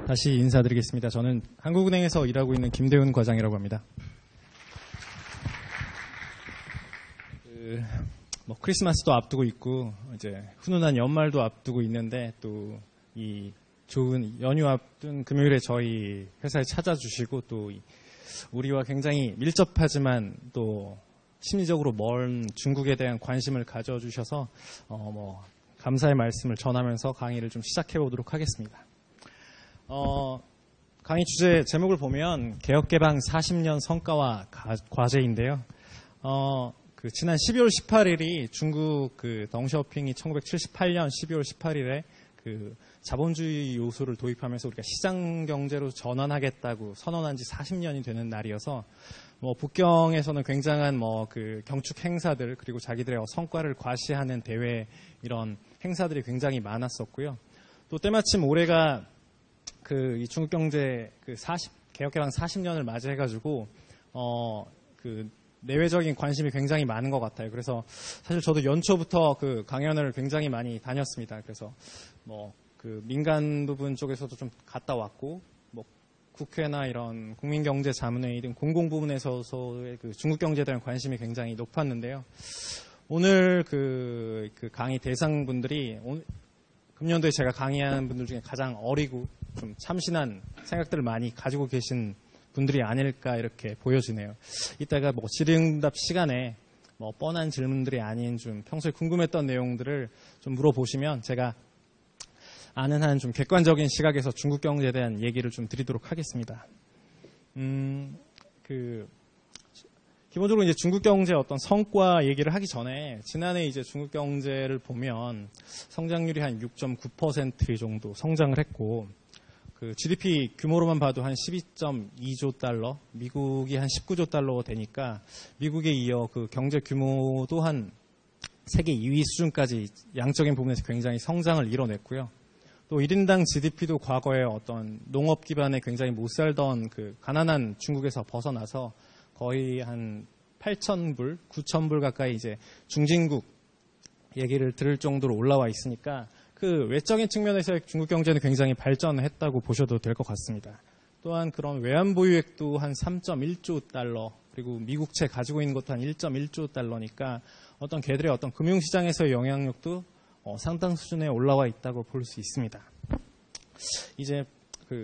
다시 인사드리겠습니다. 저는 한국은행에서 일하고 있는 김대훈 과장이라고 합니다. 크리스마스도 앞두고 있고 이제 훈훈한 연말도 앞두고 있는데 또 이 좋은 연휴 앞둔 금요일에 저희 회사에 찾아주시고 또 우리와 굉장히 밀접하지만 또 심리적으로 먼 중국에 대한 관심을 가져주셔서 감사의 말씀을 전하면서 강의를 좀 시작해 보도록 하겠습니다. 강의 주제 제목을 보면 개혁개방 40년 성과와 과제인데요. 지난 12월 18일이 중국 덩샤오핑이 1978년 12월 18일에 자본주의 요소를 도입하면서 우리가 시장 경제로 전환하겠다고 선언한 지 40년이 되는 날이어서 북경에서는 굉장한 경축 행사들 그리고 자기들의 성과를 과시하는 대회 이런 행사들이 굉장히 많았었고요. 또 때마침 올해가 이 중국 경제 개혁개방 40년을 맞이해가지고 내외적인 관심이 굉장히 많은 것 같아요. 그래서 사실 저도 연초부터 강연을 굉장히 많이 다녔습니다. 그래서 민간 부분 쪽에서도 좀 갔다 왔고, 국회나 이런 국민경제자문회의 등 공공부문에서의 중국 경제에 대한 관심이 굉장히 높았는데요. 오늘 강의 대상분들이 금년도에 제가 강의하는 분들 중에 가장 어리고 좀 참신한 생각들을 많이 가지고 계신 분들이 아닐까 이렇게 보여지네요. 이따가 질의응답 시간에 뻔한 질문들이 아닌 좀 평소에 궁금했던 내용들을 좀 물어보시면 제가 아는 한 좀 객관적인 시각에서 중국 경제에 대한 얘기를 좀 드리도록 하겠습니다. 기본적으로 이제 중국 경제의 어떤 성과 얘기를 하기 전에 지난해 이제 중국 경제를 보면 성장률이 한 6.9% 정도 성장을 했고 GDP 규모로만 봐도 한 12.2조 달러, 미국이 한 19조 달러 되니까 미국에 이어 경제 규모도 한 세계 2위 수준까지 양적인 부분에서 굉장히 성장을 이뤄냈고요. 또 1인당 GDP도 과거에 어떤 농업 기반에 굉장히 못 살던 가난한 중국에서 벗어나서 거의 한 8,000불, 9,000불 가까이 이제 중진국 얘기를 들을 정도로 올라와 있으니까 외적인 측면에서 중국 경제는 굉장히 발전했다고 보셔도 될 것 같습니다. 또한 그런 외환 보유액도 한 3.1조 달러, 그리고 미국채 가지고 있는 것도 한 1.1조 달러니까 어떤 걔들의 어떤 금융시장에서의 영향력도 상당 수준에 올라와 있다고 볼 수 있습니다. 이제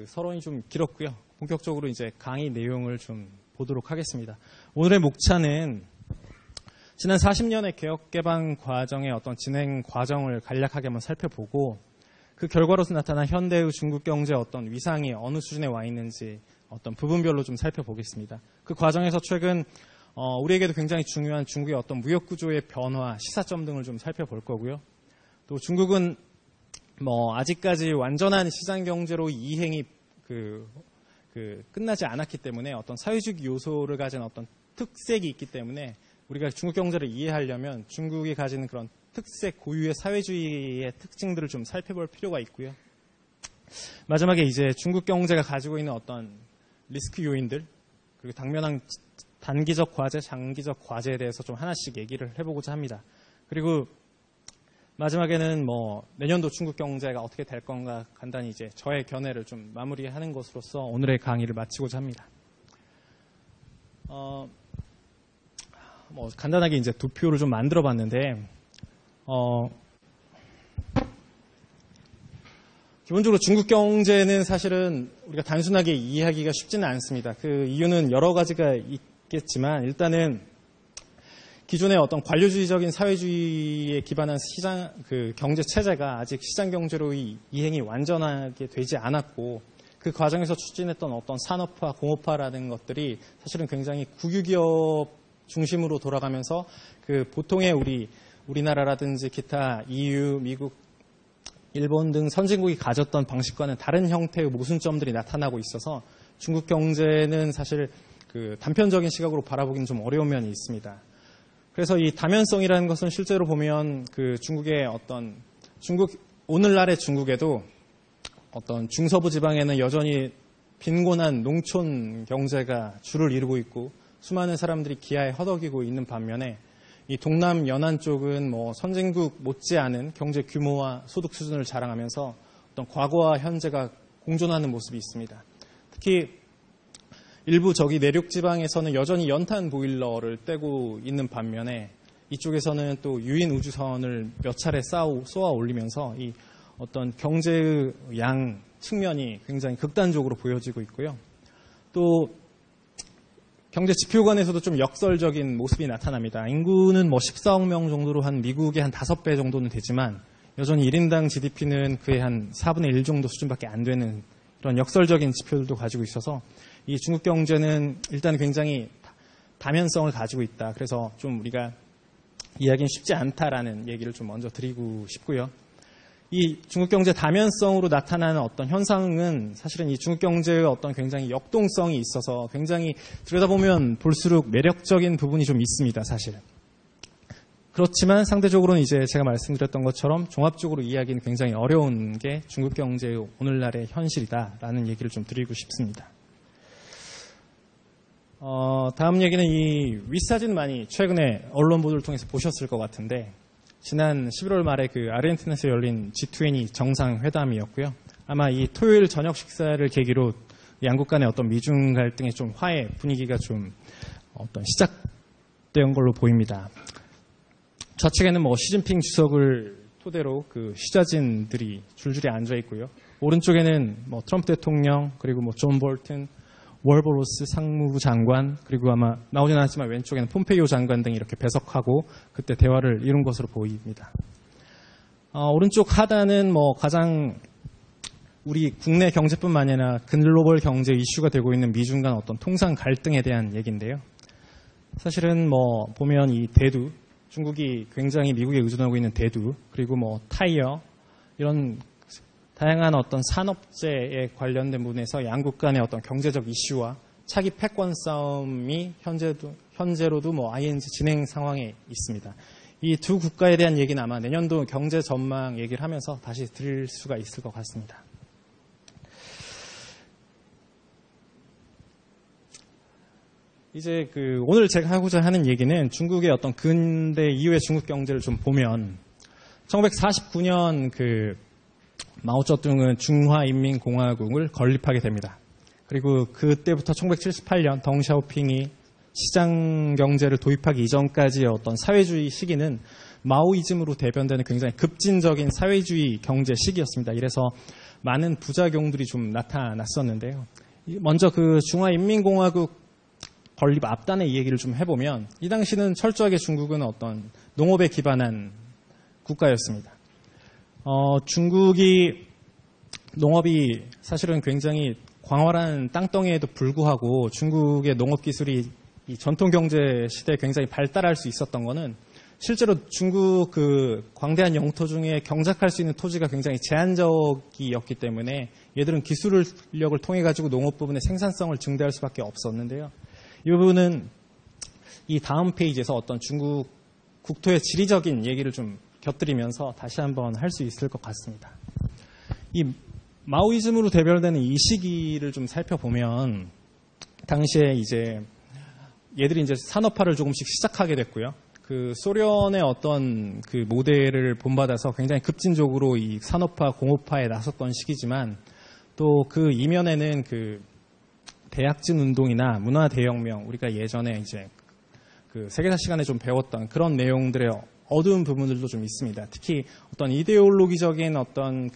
서론이 좀 길었고요. 본격적으로 이제 강의 내용을 좀 보도록 하겠습니다. 오늘의 목차는 지난 40년의 개혁개방 과정의 어떤 진행 과정을 간략하게 한번 살펴보고 그 결과로서 나타난 현대의 중국 경제의 어떤 위상이 어느 수준에 와 있는지 어떤 부분별로 좀 살펴보겠습니다. 그 과정에서 최근 우리에게도 굉장히 중요한 중국의 어떤 무역구조의 변화, 시사점 등을 좀 살펴볼 거고요. 또 중국은 아직까지 완전한 시장 경제로 이행이 끝나지 않았기 때문에 어떤 사회주의 요소를 가진 어떤 특색이 있기 때문에 우리가 중국 경제를 이해하려면 중국이 가지는 그런 특색 고유의 사회주의의 특징들을 좀 살펴볼 필요가 있고요. 마지막에 이제 중국 경제가 가지고 있는 어떤 리스크 요인들 그리고 당면한 단기적 과제, 장기적 과제에 대해서 좀 하나씩 얘기를 해보고자 합니다. 그리고 마지막에는 내년도 중국 경제가 어떻게 될 건가 간단히 이제 저의 견해를 좀 마무리하는 것으로서 오늘의 강의를 마치고자 합니다. 간단하게 이제 두 표를 좀 만들어 봤는데, 기본적으로 중국 경제는 사실은 우리가 단순하게 이해하기가 쉽지는 않습니다. 그 이유는 여러 가지가 있겠지만, 일단은 기존의 어떤 관료주의적인 사회주의에 기반한 시장, 경제 체제가 아직 시장 경제로 이행이 완전하게 되지 않았고, 그 과정에서 추진했던 어떤 산업화, 공업화라는 것들이 사실은 굉장히 국유기업 중심으로 돌아가면서 보통의 우리나라라든지 기타 EU, 미국, 일본 등 선진국이 가졌던 방식과는 다른 형태의 모순점들이 나타나고 있어서 중국 경제는 사실 단편적인 시각으로 바라보기는 좀 어려운 면이 있습니다. 그래서 이 다면성이라는 것은 실제로 보면 오늘날의 중국에도 어떤 중서부 지방에는 여전히 빈곤한 농촌 경제가 주를 이루고 있고 수많은 사람들이 기아에 허덕이고 있는 반면에 이 동남 연안 쪽은 선진국 못지않은 경제 규모와 소득 수준을 자랑하면서 어떤 과거와 현재가 공존하는 모습이 있습니다. 특히 일부 저기 내륙 지방에서는 여전히 연탄 보일러를 떼고 있는 반면에 이쪽에서는 또 유인 우주선을 몇 차례 쏘아 올리면서 이 어떤 경제의 양 측면이 굉장히 극단적으로 보여지고 있고요. 또 경제 지표관에서도 좀 역설적인 모습이 나타납니다. 인구는 뭐 14억 명 정도로 한 미국의 한 5배 정도는 되지만 여전히 1인당 GDP는 그의 한 4분의 1 정도 수준밖에 안 되는 이런 역설적인 지표들도 가지고 있어서 이 중국 경제는 일단 굉장히 다면성을 가지고 있다. 그래서 좀 우리가 이야기는 쉽지 않다라는 얘기를 좀 먼저 드리고 싶고요. 이 중국 경제 다면성으로 나타나는 어떤 현상은 사실은 이 중국 경제의 어떤 굉장히 역동성이 있어서 굉장히 들여다보면 볼수록 매력적인 부분이 좀 있습니다, 사실. 그렇지만 상대적으로는 이제 제가 말씀드렸던 것처럼 종합적으로 이야기는 굉장히 어려운 게 중국 경제의 오늘날의 현실이다라는 얘기를 좀 드리고 싶습니다. 다음 얘기는 이 윗사진 많이 최근에 언론 보도를 통해서 보셨을 것 같은데 지난 11월 말에 그 아르헨티나에서 열린 G20 정상회담이었고요. 아마 이 토요일 저녁 식사를 계기로 양국 간의 어떤 미중 갈등의 좀 화해 분위기가 좀 어떤 시작된 걸로 보입니다. 좌측에는 뭐 시진핑 주석을 토대로 그 시자진들이 줄줄이 앉아 있고요. 오른쪽에는 뭐 트럼프 대통령 그리고 뭐 존 볼튼 월버로스 상무부 장관 그리고 아마 나오진 않았지만 왼쪽에는 폼페이오 장관 등이 이렇게 배석하고 그때 대화를 이룬 것으로 보입니다. 오른쪽 하단은 뭐 가장 우리 국내 경제뿐만 아니라 글로벌 경제 이슈가 되고 있는 미중 간 어떤 통상 갈등에 대한 얘기인데요. 사실은 뭐 보면 이 대두 중국이 굉장히 미국에 의존하고 있는 대두 그리고 뭐 타이어 이런 다양한 어떤 산업재에 관련된 부분에서 양국 간의 어떤 경제적 이슈와 차기 패권 싸움이 현재로도 뭐 ING 진행 상황에 있습니다. 이 두 국가에 대한 얘기는 아마 내년도 경제 전망 얘기를 하면서 다시 드릴 수가 있을 것 같습니다. 이제 오늘 제가 하고자 하는 얘기는 중국의 어떤 근대 이후의 중국 경제를 좀 보면 1949년 마오쩌둥은 중화인민공화국을 건립하게 됩니다. 그리고 그때부터 1978년 덩샤오핑이 시장 경제를 도입하기 이전까지의 어떤 사회주의 시기는 마오이즘으로 대변되는 굉장히 급진적인 사회주의 경제 시기였습니다. 이래서 많은 부작용들이 좀 나타났었는데요. 먼저 그 중화인민공화국 건립 앞단의 얘기를 좀 해보면 이 당시는 철저하게 중국은 어떤 농업에 기반한 국가였습니다. 중국이 농업이 사실은 굉장히 광활한 땅덩이에도 불구하고 중국의 농업 기술이 이 전통 경제 시대에 굉장히 발달할 수 있었던 거는 실제로 중국 광대한 영토 중에 경작할 수 있는 토지가 굉장히 제한적이었기 때문에 얘들은 기술력을 통해 가지고 농업 부분의 생산성을 증대할 수밖에 없었는데요. 이 부분은 이 다음 페이지에서 어떤 중국 국토의 지리적인 얘기를 좀 곁들이면서 다시 한번 할 수 있을 것 같습니다. 이 마오이즘으로 대별되는 이 시기를 좀 살펴보면 당시에 이제 얘들이 이제 산업화를 조금씩 시작하게 됐고요. 소련의 어떤 모델을 본받아서 굉장히 급진적으로 이 산업화, 공업화에 나섰던 시기지만 또 그 이면에는 대약진 운동이나 문화 대혁명, 우리가 예전에 이제 세계사 시간에 좀 배웠던 그런 내용들의 어두운 부분들도 좀 있습니다. 특히 어떤 이데올로기적인 어떤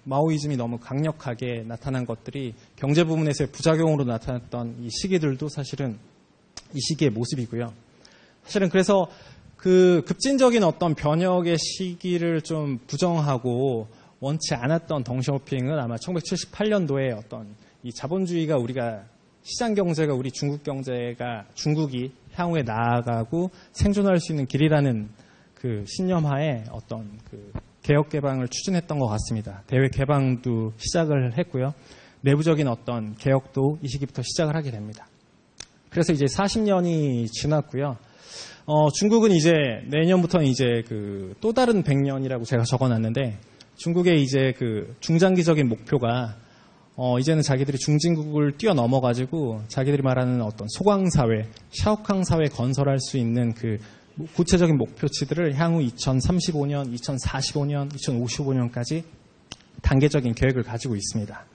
마오이즘이 너무 강력하게 나타난 것들이 경제 부분에서의 부작용으로 나타났던 이 시기들도 사실은 이 시기의 모습이고요. 사실은 그래서 급진적인 어떤 변혁의 시기를 좀 부정하고 원치 않았던 덩샤오핑은 아마 1978년도에 어떤 이 자본주의가 우리가 시장 경제가 우리 중국이 향후에 나아가고 생존할 수 있는 길이라는 신념하에 어떤 개혁 개방을 추진했던 것 같습니다. 대외 개방도 시작을 했고요. 내부적인 어떤 개혁도 이 시기부터 시작을 하게 됩니다. 그래서 이제 40년이 지났고요. 중국은 이제 내년부터는 이제 또 다른 100년이라고 제가 적어놨는데 중국의 이제 중장기적인 목표가 이제는 자기들이 중진국을 뛰어넘어가지고 자기들이 말하는 어떤 소강사회, 샤오캉사회 건설할 수 있는 구체적인 목표치들을 향후 2035년, 2045년, 2055년까지 단계적인 계획을 가지고 있습니다.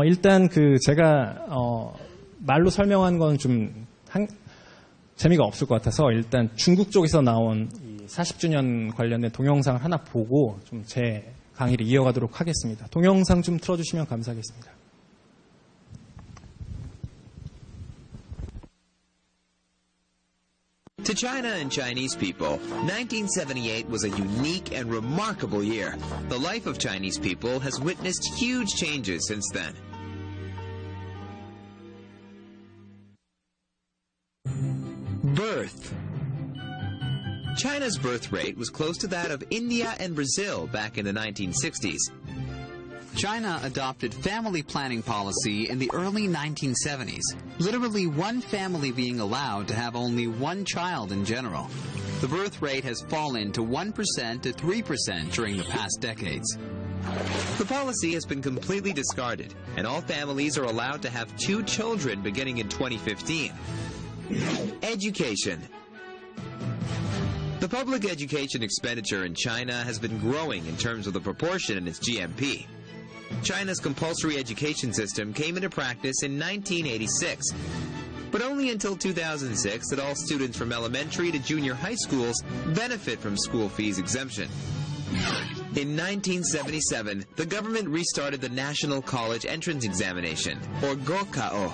일단 제가 말로 설명한 건 좀 재미가 없을 것 같아서 일단 중국 쪽에서 나온 이 40주년 관련된 동영상을 하나 보고 좀 제 강의를 이어가도록 하겠습니다. 동영상 좀 틀어주시면 감사하겠습니다. To China and Chinese people, 1978 was a unique and remarkable year. The life of Chinese people has witnessed huge changes since then. Birth. China's birth rate was close to that of India and Brazil back in the 1960s. China adopted family planning policy in the early 1970s, literally one family being allowed to have only one child in general. The birth rate has fallen to 1% to 3% during the past decades. The policy has been completely discarded, and all families are allowed to have 2 children beginning in 2015. Education. The public education expenditure in China has been growing in terms of the proportion in its GMP. China's compulsory education system came into practice in 1986, but only until 2006 did all students from elementary to junior high schools benefit from school fees exemption. In 1977, the government restarted the National College Entrance Examination, or Gokao.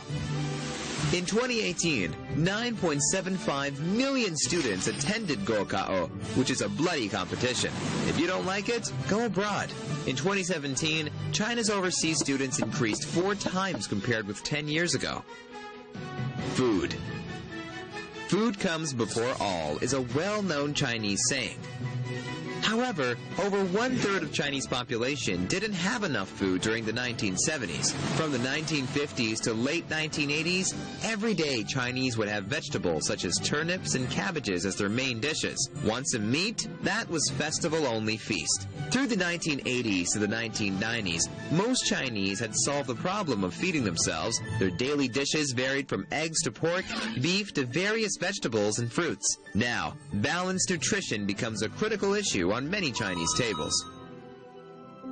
In 2018, 9.75 million students attended Gokao, which is a bloody competition. If you don't like it, go abroad. In 2017, China's overseas students increased 4 times compared with 10 years ago. Food. Food comes before all is a well-known Chinese saying. However, over 1/3 of Chinese population didn't have enough food during the 1970s. From the 1950s to late 1980s, every day Chinese would have vegetables such as turnips and cabbages as their main dishes. Want some meat? That was festival-only feast. Through the 1980s to the 1990s, most Chinese had solved the problem of feeding themselves. Their daily dishes varied from eggs to pork, beef to various vegetables and fruits. Now, balanced nutrition becomes a critical issue on many Chinese tables.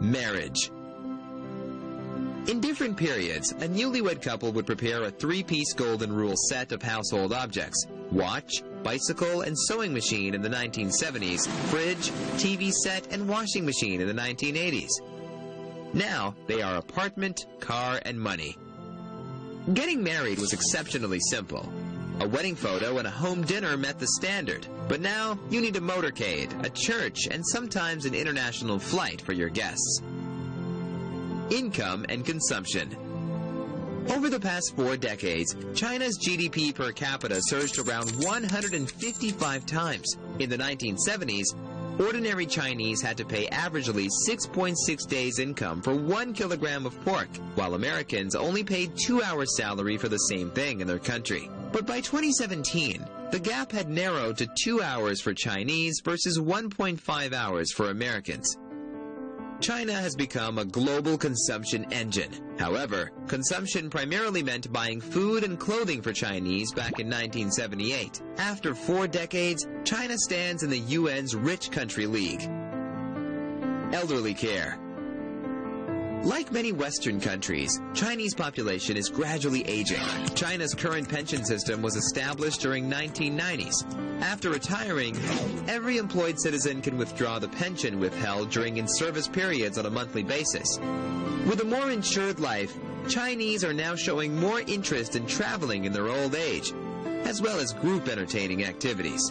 Marriage. In different periods, a newlywed couple would prepare a 3-piece golden rule set of household objects: watch, bicycle, and sewing machine in the 1970s, fridge, TV set, and washing machine in the 1980s. Now, they are apartment, car, and money. Getting married was exceptionally simple. A wedding photo and a home dinner met the standard. But now, you need a motorcade, a church, and sometimes an international flight for your guests. Income and consumption. Over the past 4 decades, China's GDP per capita surged around 155 times. In the 1970s, ordinary Chinese had to pay averagely 6.6 days' income for 1 kilogram of pork, while Americans only paid 2 hours' salary for the same thing in their country. But by 2017, the gap had narrowed to 2 hours for Chinese versus 1.5 hours for Americans. China has become a global consumption engine. However, consumption primarily meant buying food and clothing for Chinese back in 1978. After 4 decades, China stands in the UN's Rich Country League. Elderly care. Like many Western countries, Chinese population is gradually aging. China's current pension system was established during 1990s. After retiring, every employed citizen can withdraw the pension withheld during in-service periods on a monthly basis. With a more insured life, Chinese are now showing more interest in traveling in their old age, as well as group entertaining activities.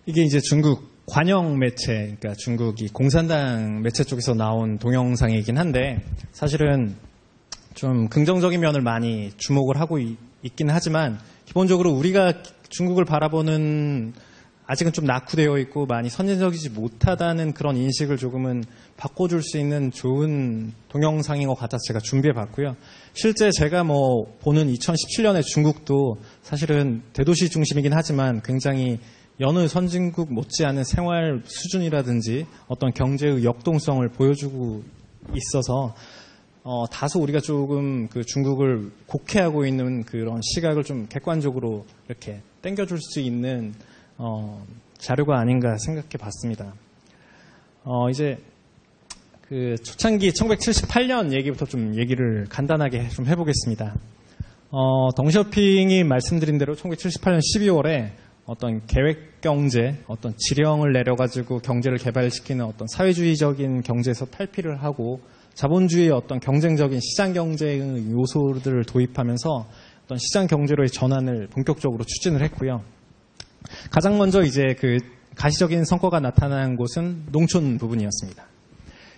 이게 이제 중국 관영 매체, 그러니까 중국이 공산당 매체 쪽에서 나온 동영상이긴 한데 사실은 좀 긍정적인 면을 많이 주목을 하고 있긴 하지만 기본적으로 우리가 중국을 바라보는 아직은 좀 낙후되어 있고 많이 선진적이지 못하다는 그런 인식을 조금은 바꿔줄 수 있는 좋은 동영상인 것 같아서 제가 준비해봤고요. 실제 제가 보는 2017년의 중국도 사실은 대도시 중심이긴 하지만 굉장히 여느 선진국 못지않은 생활 수준이라든지 어떤 경제의 역동성을 보여주고 있어서 다소 우리가 조금 그 중국을 곡해하고 있는 그런 시각을 좀 객관적으로 이렇게 땡겨줄 수 있는 자료가 아닌가 생각해 봤습니다. 이제 그 초창기 1978년 얘기부터 좀 얘기를 간단하게 좀 해보겠습니다. 덩시어핑이 말씀드린 대로 1978년 12월에 어떤 계획경제, 어떤 지령을 내려가지고 경제를 개발시키는 어떤 사회주의적인 경제에서 탈피를 하고 자본주의의 어떤 경쟁적인 시장경제의 요소들을 도입하면서 어떤 시장경제로의 전환을 본격적으로 추진을 했고요. 가장 먼저 이제 그 가시적인 성과가 나타난 곳은 농촌 부분이었습니다.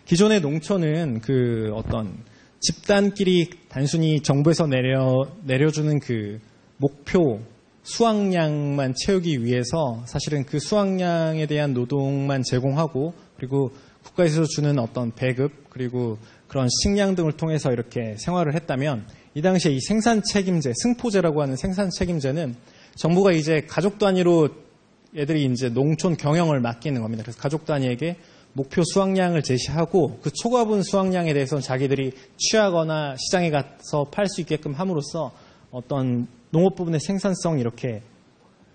기존의 농촌은 그 어떤 집단끼리 단순히 정부에서 내려주는 그 목표 수확량만 채우기 위해서 사실은 그 수확량에 대한 노동만 제공하고 그리고 국가에서 주는 어떤 배급 그리고 그런 식량 등을 통해서 이렇게 생활을 했다면 이 당시에 이 생산 책임제, 승포제라고 하는 생산 책임제는 정부가 이제 가족 단위로 애들이 이제 농촌 경영을 맡기는 겁니다. 그래서 가족 단위에게 목표 수확량을 제시하고 그 초과분 수확량에 대해서는 자기들이 취하거나 시장에 가서 팔 수 있게끔 함으로써 어떤 농업 부분의 생산성이 이렇게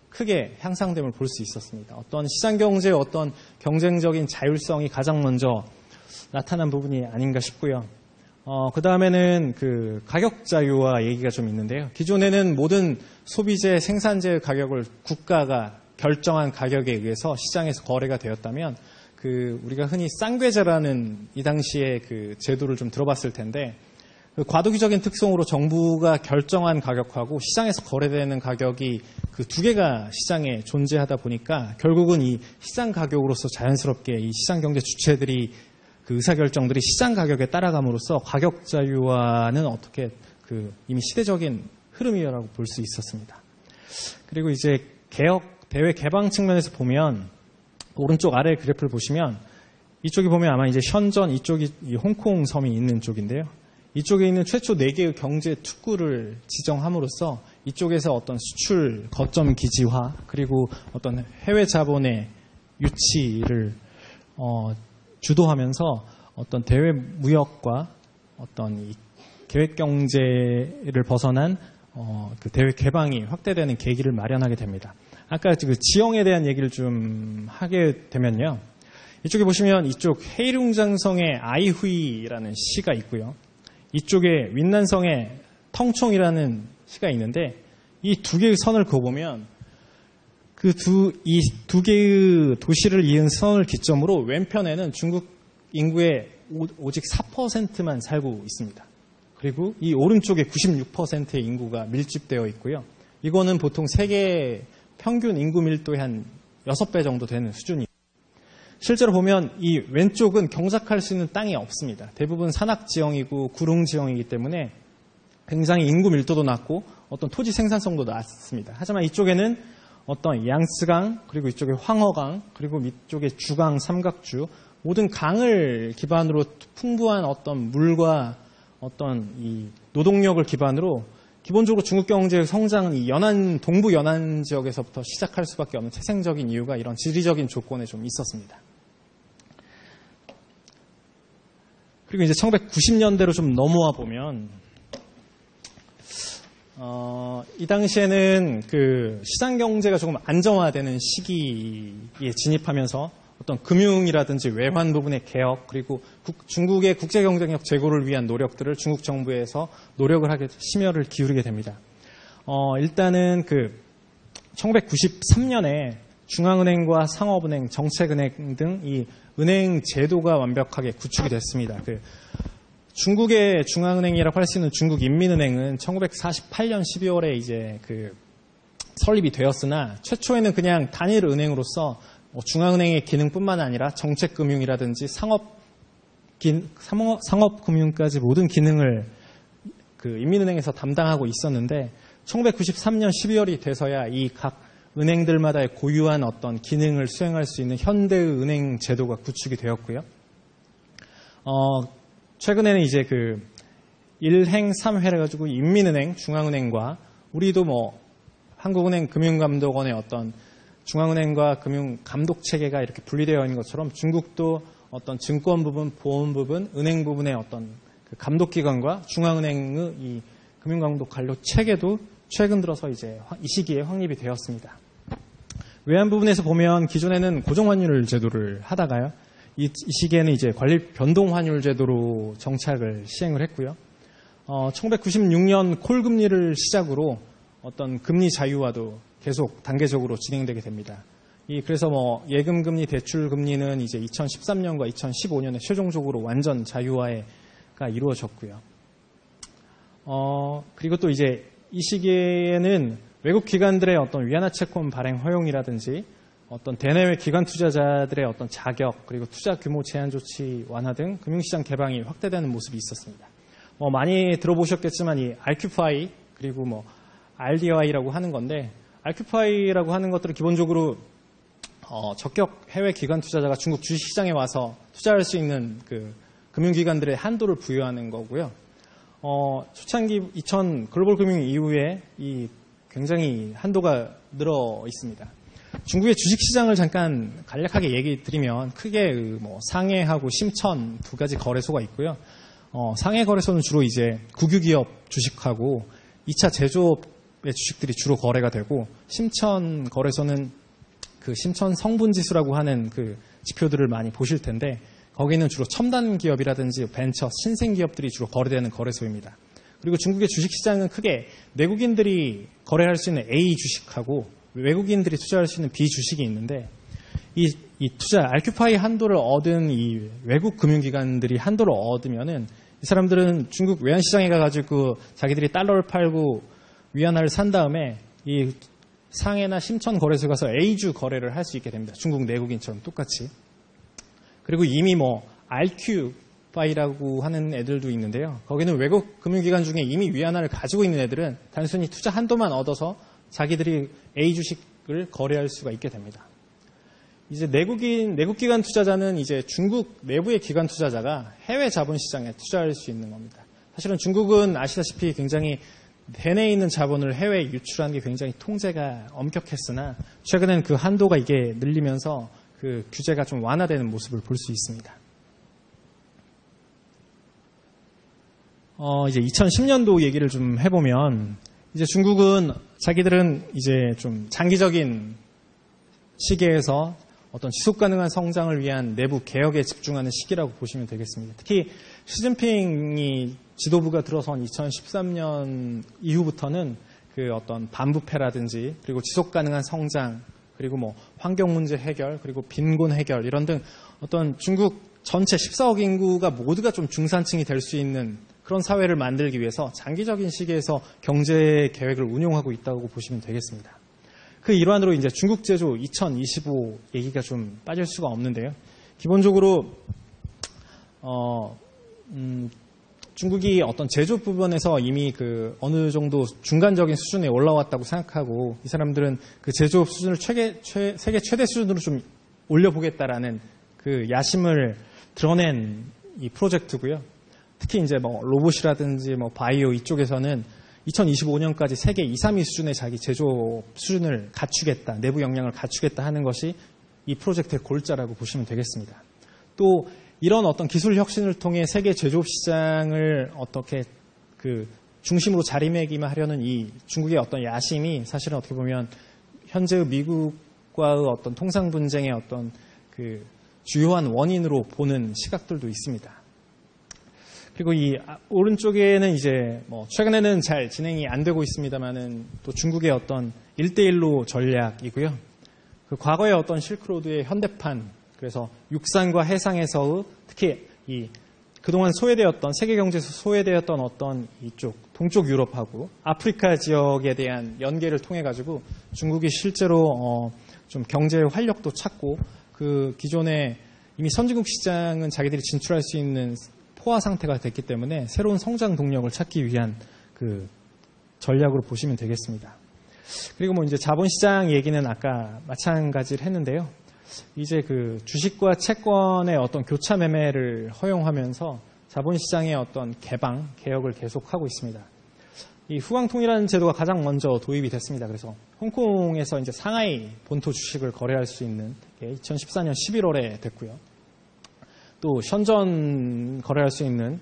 크게 향상됨을 볼 수 있었습니다. 어떤 시장경제의 어떤 경쟁적인 자율성이 가장 먼저 나타난 부분이 아닌가 싶고요. 그 다음에는 그 가격 자유화 얘기가 좀 있는데요. 기존에는 모든 소비재, 생산재의 가격을 국가가 결정한 가격에 의해서 시장에서 거래가 되었다면 그 우리가 흔히 쌍궤제라는 이 당시에 그 제도를 좀 들어봤을 텐데 그 과도기적인 특성으로 정부가 결정한 가격하고 시장에서 거래되는 가격이 그 두 개가 시장에 존재하다 보니까 결국은 이 시장 가격으로서 자연스럽게 이 시장 경제 주체들이 그 의사결정들이 시장 가격에 따라감으로써 가격 자유화는 어떻게 그 이미 시대적인 흐름이라고 볼 수 있었습니다. 그리고 이제 개혁 대외 개방 측면에서 보면 오른쪽 아래 그래프를 보시면 이쪽이 보면 아마 이제 현전 이쪽이 이 홍콩 섬이 있는 쪽인데요. 이쪽에 있는 최초 4개의 경제 특구를 지정함으로써 이쪽에서 어떤 수출 거점 기지화 그리고 어떤 해외 자본의 유치를 주도하면서 어떤 대외 무역과 어떤 이 계획 경제를 벗어난 그 대외 개방이 확대되는 계기를 마련하게 됩니다. 아까 그 지형에 대한 얘기를 좀 하게 되면요. 이쪽에 보시면 이쪽 헤이룽장성의 아이후이라는 시가 있고요. 이쪽에 윈난성의 텅총이라는 시가 있는데 이 두 개의 선을 그어보면 이 두 개의 도시를 이은 선을 기점으로 왼편에는 중국 인구의 오직 4%만 살고 있습니다. 그리고 이 오른쪽에 96%의 인구가 밀집되어 있고요. 이거는 보통 세계 평균 인구 밀도의 한 6배 정도 되는 수준이에요. 실제로 보면 이 왼쪽은 경작할 수 있는 땅이 없습니다. 대부분 산악지형이고 구릉지형이기 때문에 굉장히 인구 밀도도 낮고 어떤 토지 생산성도 낮습니다. 하지만 이쪽에는 어떤 양스강 그리고 이쪽에 황허강 그리고 이쪽에 주강, 삼각주 모든 강을 기반으로 풍부한 어떤 물과 어떤 이 노동력을 기반으로 기본적으로 중국 경제의 성장은 이 동부 연안 지역에서부터 시작할 수밖에 없는 태생적인 이유가 이런 지리적인 조건에 좀 있었습니다. 그리고 이제 1990년대로 좀 넘어와 보면, 이 당시에는 그 시장 경제가 조금 안정화되는 시기에 진입하면서 어떤 금융이라든지 외환 부분의 개혁 그리고 중국의 국제 경쟁력 제고를 위한 노력들을 중국 정부에서 노력을 하게 심혈을 기울이게 됩니다. 일단은 그 1993년에 중앙은행과 상업은행, 정책은행 등 이 은행 제도가 완벽하게 구축이 됐습니다. 그 중국의 중앙은행이라고 할 수 있는 중국인민은행은 1948년 12월에 이제 그 설립이 되었으나 최초에는 그냥 단일 은행으로서 중앙은행의 기능뿐만 아니라 정책금융이라든지 상업금융까지 모든 기능을 그 인민은행에서 담당하고 있었는데 1993년 12월이 돼서야 이 각 은행들마다의 고유한 어떤 기능을 수행할 수 있는 현대의 은행 제도가 구축이 되었고요. 최근에는 이제 그 1행 3회를 해가지고 인민은행, 중앙은행과 우리도 뭐 한국은행 금융감독원의 어떤 중앙은행과 금융감독 체계가 이렇게 분리되어 있는 것처럼 중국도 어떤 증권 부분, 보험 부분, 은행 부분의 어떤 그 감독기관과 중앙은행의 이 금융감독 관료 체계도 최근 들어서 이제 이 시기에 확립이 되었습니다. 외환 부분에서 보면 기존에는 고정환율 제도를 하다가요. 이 시기에는 이제 관리 변동환율 제도로 정착을 시행을 했고요. 1996년 콜 금리를 시작으로 어떤 금리 자유화도 계속 단계적으로 진행되게 됩니다. 그래서 예금 금리, 대출 금리는 이제 2013년과 2015년에 최종적으로 완전 자유화가 이루어졌고요. 그리고 또 이제 이 시기에는 외국 기관들의 어떤 위안화 채권 발행 허용이라든지 어떤 대내외 기관 투자자들의 어떤 자격 그리고 투자 규모 제한 조치 완화 등 금융시장 개방이 확대되는 모습이 있었습니다. 많이 들어보셨겠지만 이 RQFI 그리고 RDI라고 하는 건데 RQFI라고 하는 것들은 기본적으로 적격 해외 기관 투자자가 중국 주식시장에 와서 투자할 수 있는 그 금융기관들의 한도를 부여하는 거고요. 초창기 2000 글로벌 금융 이후에 이 굉장히 한도가 늘어 있습니다. 중국의 주식시장을 잠깐 간략하게 얘기 드리면 크게 상해하고 심천 두 가지 거래소가 있고요. 상해 거래소는 주로 이제 국유기업 주식하고 2차 제조업의 주식들이 주로 거래가 되고 심천 거래소는 그 심천 성분 지수라고 하는 그 지표들을 많이 보실 텐데 거기는 주로 첨단 기업이라든지 벤처, 신생 기업들이 주로 거래되는 거래소입니다. 그리고 중국의 주식시장은 크게 내국인들이 거래할 수 있는 A 주식하고 외국인들이 투자할 수 있는 B 주식이 있는데 이 투자 RQFI 한도를 얻은 이 외국 금융기관들이 한도를 얻으면은 이 사람들은 중국 외환시장에 가가지고 자기들이 달러를 팔고 위안화를 산 다음에 이 상해나 심천 거래소 가서 A주 거래를 할 수 있게 됩니다. 중국 내국인처럼 똑같이. 그리고 이미 RQFI라고 하는 애들도 있는데요. 거기는 외국 금융기관 중에 이미 위안화를 가지고 있는 애들은 단순히 투자 한도만 얻어서 자기들이 A 주식을 거래할 수가 있게 됩니다. 이제 내국기관 투자자는 이제 중국 내부의 기관 투자자가 해외 자본시장에 투자할 수 있는 겁니다. 사실은 중국은 아시다시피 굉장히 대내에 있는 자본을 해외에 유출하는 게 굉장히 통제가 엄격했으나 최근에는 그 한도가 이게 늘리면서 그 규제가 좀 완화되는 모습을 볼 수 있습니다. 이제 2010년도 얘기를 좀 해보면 이제 중국은 자기들은 이제 좀 장기적인 시기에서 어떤 지속 가능한 성장을 위한 내부 개혁에 집중하는 시기라고 보시면 되겠습니다. 특히 시진핑이 지도부가 들어선 2013년 이후부터는 그 어떤 반부패라든지 그리고 지속 가능한 성장 그리고 환경 문제 해결 그리고 빈곤 해결 이런 등 어떤 중국 전체 14억 인구가 모두가 좀 중산층이 될 수 있는 그런 사회를 만들기 위해서 장기적인 시기에서 경제 계획을 운용하고 있다고 보시면 되겠습니다. 그 일환으로 이제 중국 제조 2025 얘기가 좀 빠질 수가 없는데요. 기본적으로 중국이 어떤 제조 부분에서 이미 그 어느 정도 중간적인 수준에 올라왔다고 생각하고 이 사람들은 그 제조업 수준을 세계 최대 수준으로 좀 올려보겠다라는 그 야심을 드러낸 이 프로젝트고요. 특히 이제 로봇이라든지 바이오 이쪽에서는 2025년까지 세계 2, 3위 수준의 자기 제조업 수준을 갖추겠다, 내부 역량을 갖추겠다 하는 것이 이 프로젝트의 골자라고 보시면 되겠습니다. 또 이런 어떤 기술 혁신을 통해 세계 제조업 시장을 어떻게 그 중심으로 자리매김을 하려는 이 중국의 어떤 야심이 사실은 어떻게 보면 현재의 미국과의 어떤 통상 분쟁의 어떤 그 주요한 원인으로 보는 시각들도 있습니다. 그리고 이 오른쪽에는 이제 최근에는 잘 진행이 안 되고 있습니다만은 또 중국의 어떤 1대1로 전략이고요. 그 과거의 어떤 실크로드의 현대판, 그래서 육상과 해상에서의 특히 이 그동안 소외되었던 세계 경제에서 소외되었던 어떤 이쪽 동쪽 유럽하고 아프리카 지역에 대한 연계를 통해 가지고 중국이 실제로 좀 경제의 활력도 찾고 그 기존에 이미 선진국 시장은 자기들이 진출할 수 있는 포화 상태가 됐기 때문에 새로운 성장 동력을 찾기 위한 그 전략으로 보시면 되겠습니다. 그리고 이제 자본시장 얘기는 아까 마찬가지를 했는데요. 이제 그 주식과 채권의 어떤 교차 매매를 허용하면서 자본시장의 어떤 개방, 개혁을 계속하고 있습니다. 이 후왕통이라는 제도가 가장 먼저 도입이 됐습니다. 그래서 홍콩에서 이제 상하이 본토 주식을 거래할 수 있는 게 2014년 11월에 됐고요. 또 션전 거래할 수 있는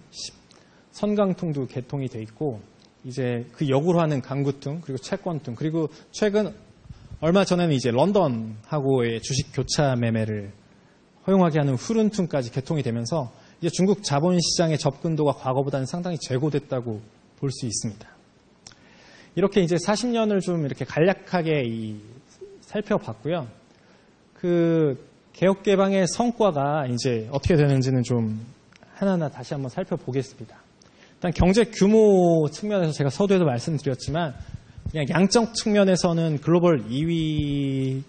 선강통도 개통이 돼 있고 이제 그 역으로 하는 강구통 그리고 채권통 그리고 최근 얼마 전에는 이제 런던하고의 주식 교차 매매를 허용하게 하는 후른통까지 개통이 되면서 이제 중국 자본시장의 접근도가 과거보다는 상당히 제고됐다고 볼 수 있습니다. 이렇게 이제 40년을 좀 이렇게 간략하게 살펴봤고요. 그 개혁 개방의 성과가 이제 어떻게 되는지는 좀 하나하나 다시 한번 살펴보겠습니다. 일단 경제 규모 측면에서 제가 서두에도 말씀드렸지만 그냥 양적 측면에서는 글로벌 2위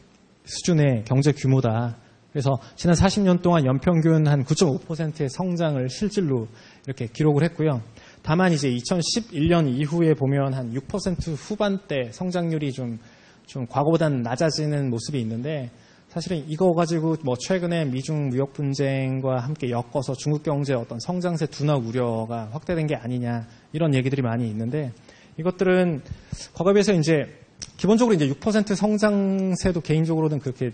수준의 경제 규모다. 그래서 지난 40년 동안 연평균 한 9.5%의 성장을 실질로 이렇게 기록을 했고요. 다만 이제 2011년 이후에 보면 한 6% 후반대 성장률이 좀 과거보다는 낮아지는 모습이 있는데 사실은 이거 가지고 뭐 최근에 미중 무역 분쟁과 함께 엮어서 중국 경제의 어떤 성장세 둔화 우려가 확대된 게 아니냐 이런 얘기들이 많이 있는데 이것들은 과거에 비해서 이제 기본적으로 이제 6% 성장세도 개인적으로는 그렇게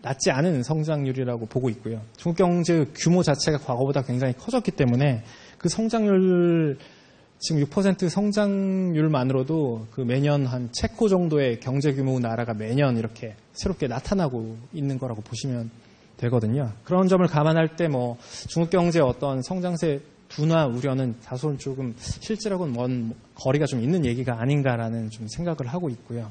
낮지 않은 성장률이라고 보고 있고요. 중국 경제 규모 자체가 과거보다 굉장히 커졌기 때문에 그 성장률 지금 6% 성장률만으로도 그 매년 한 체코 정도의 경제 규모 나라가 매년 이렇게 새롭게 나타나고 있는 거라고 보시면 되거든요. 그런 점을 감안할 때 뭐 중국 경제의 어떤 성장세 둔화 우려는 다소 조금 실질하고는 먼 거리가 좀 있는 얘기가 아닌가라는 좀 생각을 하고 있고요.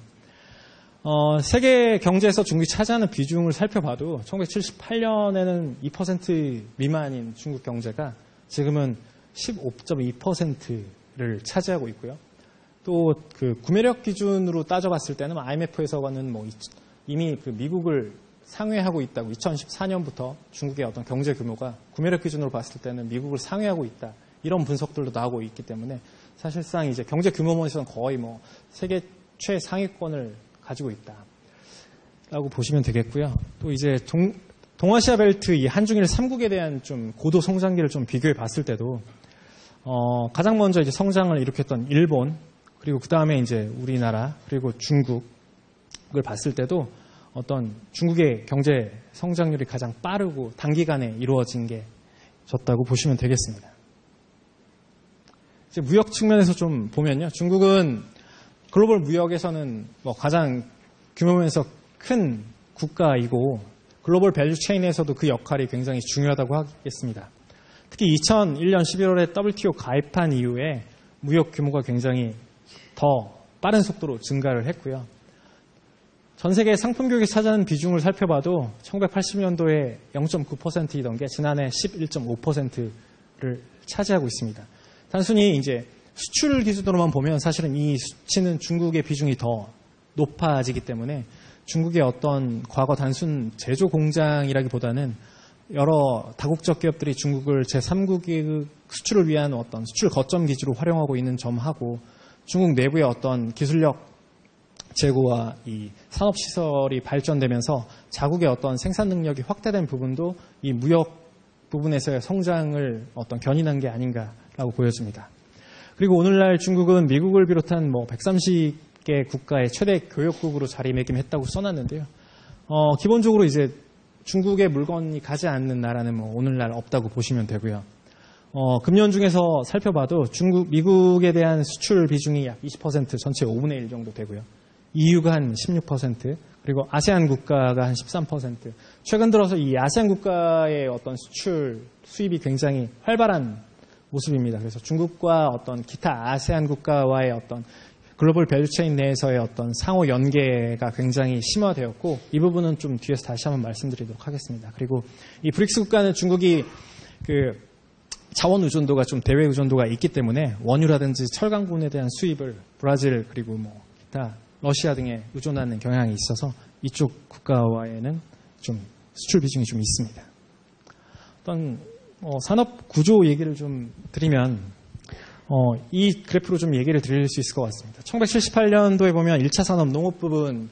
세계 경제에서 중국이 차지하는 비중을 살펴봐도 1978년에는 2% 미만인 중국 경제가 지금은 15.2%를 차지하고 있고요. 또 그 구매력 기준으로 따져봤을 때는 IMF에서는 뭐 이미 그 미국을 상회하고 있다고 2014년부터 중국의 어떤 경제 규모가 구매력 기준으로 봤을 때는 미국을 상회하고 있다. 이런 분석들도 나오고 있기 때문에 사실상 이제 경제 규모에서는 거의 뭐 세계 최상위권을 가지고 있다라고 보시면 되겠고요. 또 이제 동아시아 벨트 이 한중일 3국에 대한 좀 고도 성장기를 좀 비교해 봤을 때도 가장 먼저 이제 성장을 일으켰던 일본 그리고 그 다음에 이제 우리나라 그리고 중국을 봤을 때도 어떤 중국의 경제 성장률이 가장 빠르고 단기간에 이루어진 게 졌다고 보시면 되겠습니다. 이제 무역 측면에서 좀 보면요, 중국은 글로벌 무역에서는 뭐 가장 규모면에서 큰 국가이고 글로벌 밸류 체인에서도 그 역할이 굉장히 중요하다고 하겠습니다. 특히 2001년 11월에 WTO 가입한 이후에 무역 규모가 굉장히 더 빠른 속도로 증가를 했고요. 전 세계 상품 교육에 차지하는 비중을 살펴봐도 1980년도에 0.9%이던 게 지난해 11.5%를 차지하고 있습니다. 단순히 이제 수출 기준으로만 보면 사실은 이 수치는 중국의 비중이 더 높아지기 때문에 중국의 어떤 과거 단순 제조 공장이라기보다는 여러 다국적 기업들이 중국을 제3국의 수출을 위한 어떤 수출 거점 기지로 활용하고 있는 점하고 중국 내부의 어떤 기술력 제고와 이 산업시설이 발전되면서 자국의 어떤 생산 능력이 확대된 부분도 이 무역 부분에서의 성장을 어떤 견인한 게 아닌가라고 보여집니다. 그리고 오늘날 중국은 미국을 비롯한 뭐 130개 국가의 최대 교역국으로 자리매김했다고 써놨는데요. 기본적으로 이제 중국의 물건이 가지 않는 나라는 뭐 오늘날 없다고 보시면 되고요. 금년 중에서 살펴봐도 미국에 대한 수출 비중이 약 20% 전체의 5분의 1 정도 되고요. EU가 한 16%, 그리고 아세안 국가가 한 13%. 최근 들어서 이 아세안 국가의 어떤 수출 수입이 굉장히 활발한 모습입니다. 그래서 중국과 어떤 기타 아세안 국가와의 어떤 글로벌 밸류체인 내에서의 어떤 상호 연계가 굉장히 심화되었고 이 부분은 좀 뒤에서 다시 한번 말씀드리도록 하겠습니다. 그리고 이 브릭스 국가는 중국이 그 자원 의존도가 좀 대외 의존도가 있기 때문에 원유라든지 철강 부분에 대한 수입을 브라질 그리고 뭐 기타 러시아 등에 의존하는 경향이 있어서 이쪽 국가와에는 좀 수출 비중이 좀 있습니다. 어떤 산업 구조 얘기를 좀 드리면 이 그래프로 좀 얘기를 드릴 수 있을 것 같습니다. 1978년도에 보면 1차 산업 농업 부분을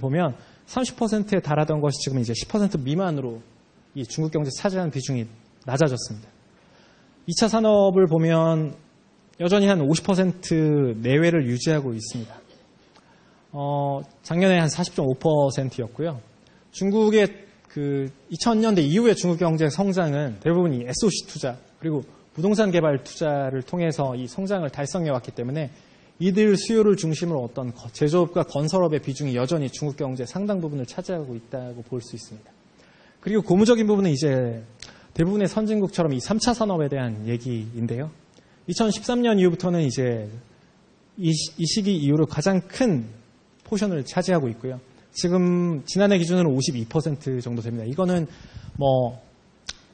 보면 30%에 달하던 것이 지금 이제 10% 미만으로 이 중국 경제 차지하는 비중이 낮아졌습니다. 2차 산업을 보면 여전히 한 50% 내외를 유지하고 있습니다. 작년에 한 40.5%였고요. 중국의 그 2000년대 이후의 중국 경제 성장은 대부분 이 SOC 투자 그리고 부동산 개발 투자를 통해서 이 성장을 달성해 왔기 때문에 이들 수요를 중심으로 어떤 제조업과 건설업의 비중이 여전히 중국 경제 상당 부분을 차지하고 있다고 볼 수 있습니다. 그리고 고무적인 부분은 이제 대부분의 선진국처럼 이 3차 산업에 대한 얘기인데요. 2013년 이후부터는 이제 이 시기 이후로 가장 큰 포션을 차지하고 있고요. 지금 지난해 기준으로 52% 정도 됩니다. 이거는 뭐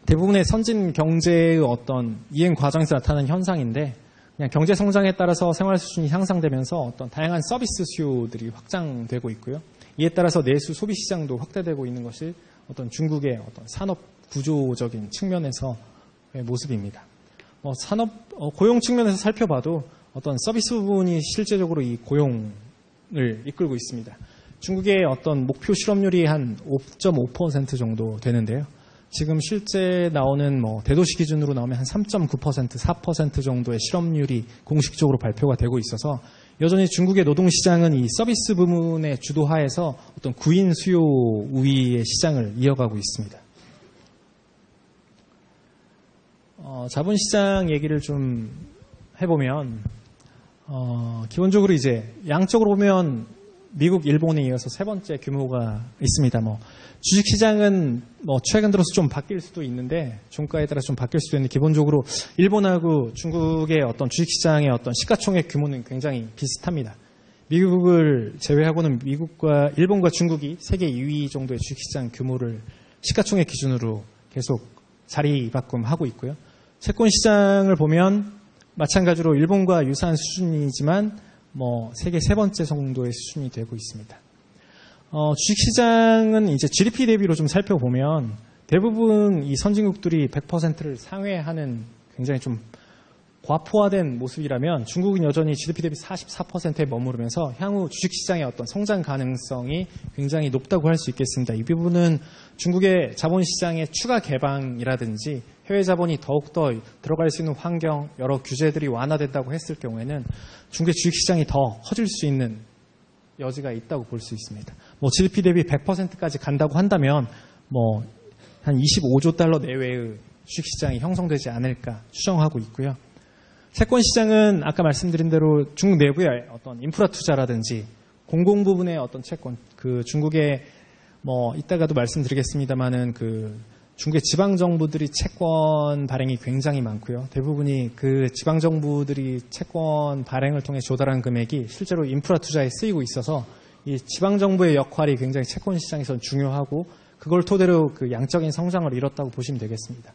대부분의 선진 경제의 어떤 이행 과정에서 나타나는 현상인데 그냥 경제 성장에 따라서 생활 수준이 향상되면서 어떤 다양한 서비스 수요들이 확장되고 있고요. 이에 따라서 내수 소비 시장도 확대되고 있는 것이 어떤 중국의 어떤 산업 구조적인 측면에서의 모습입니다. 고용 측면에서 살펴봐도 어떤 서비스 부분이 실제적으로 이 고용을 이끌고 있습니다. 중국의 어떤 목표 실업률이 한 5.5% 정도 되는데요. 지금 실제 나오는 대도시 기준으로 나오면 한 3.9%, 4% 정도의 실업률이 공식적으로 발표가 되고 있어서 여전히 중국의 노동시장은 이 서비스 부문의 주도하에서 어떤 구인 수요 우위의 시장을 이어가고 있습니다. 자본시장 얘기를 좀 해보면 기본적으로 이제 양적으로 보면 미국, 일본에 이어서 세 번째 규모가 있습니다. 주식시장은 최근 들어서 좀 바뀔 수도 있는데 종가에 따라 좀 바뀔 수도 있는데 기본적으로 일본하고 중국의 어떤 주식시장의 어떤 시가총액 규모는 굉장히 비슷합니다. 미국을 제외하고는 일본과 중국이 세계 2위 정도의 주식시장 규모를 시가총액 기준으로 계속 자리바꿈하고 있고요. 채권시장을 보면 마찬가지로 일본과 유사한 수준이지만 세계 세 번째 정도의 수준이 되고 있습니다. 주식시장은 이제 GDP 대비로 좀 살펴보면 대부분 이 선진국들이 100%를 상회하는 굉장히 좀 과포화된 모습이라면 중국은 여전히 GDP 대비 44%에 머무르면서 향후 주식시장의 어떤 성장 가능성이 굉장히 높다고 할 수 있겠습니다. 이 부분은 중국의 자본시장의 추가 개방이라든지 해외 자본이 더욱더 들어갈 수 있는 환경, 여러 규제들이 완화된다고 했을 경우에는 중국의 주식시장이 더 커질 수 있는 여지가 있다고 볼 수 있습니다. GDP 대비 100%까지 간다고 한다면 한 25조 달러 내외의 주식시장이 형성되지 않을까 추정하고 있고요. 채권시장은 아까 말씀드린 대로 중국 내부의 어떤 인프라 투자라든지 공공 부분의 어떤 채권, 중국의 이따가도 말씀드리겠습니다만은 중국의 지방정부들이 채권 발행이 굉장히 많고요. 대부분이 지방정부들이 채권 발행을 통해 조달한 금액이 실제로 인프라 투자에 쓰이고 있어서 이 지방정부의 역할이 굉장히 채권시장에서는 중요하고 그걸 토대로 양적인 성장을 이뤘다고 보시면 되겠습니다.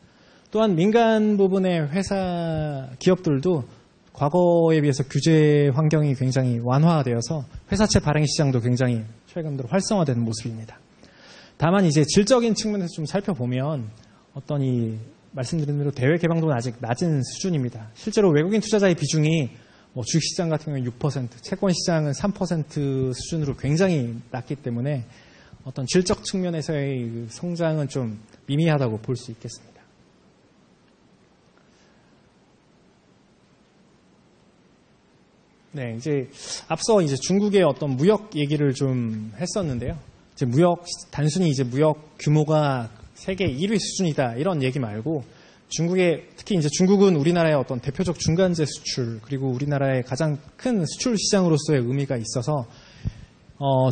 또한 민간 부분의 회사, 기업들도 과거에 비해서 규제 환경이 굉장히 완화되어서 회사채 발행 시장도 굉장히 최근 들어 활성화되는 모습입니다. 다만 이제 질적인 측면에서 좀 살펴보면 말씀드린 대로 대외 개방도는 아직 낮은 수준입니다. 실제로 외국인 투자자의 비중이 주식시장 같은 경우는 6%, 채권시장은 3% 수준으로 굉장히 낮기 때문에 어떤 질적 측면에서의 성장은 좀 미미하다고 볼 수 있겠습니다. 네, 이제 앞서 중국의 어떤 무역 얘기를 좀 했었는데요. 단순히 무역 규모가 세계 1위 수준이다 이런 얘기 말고 특히 중국은 우리나라의 어떤 대표적 중간재 수출 그리고 우리나라의 가장 큰 수출 시장으로서의 의미가 있어서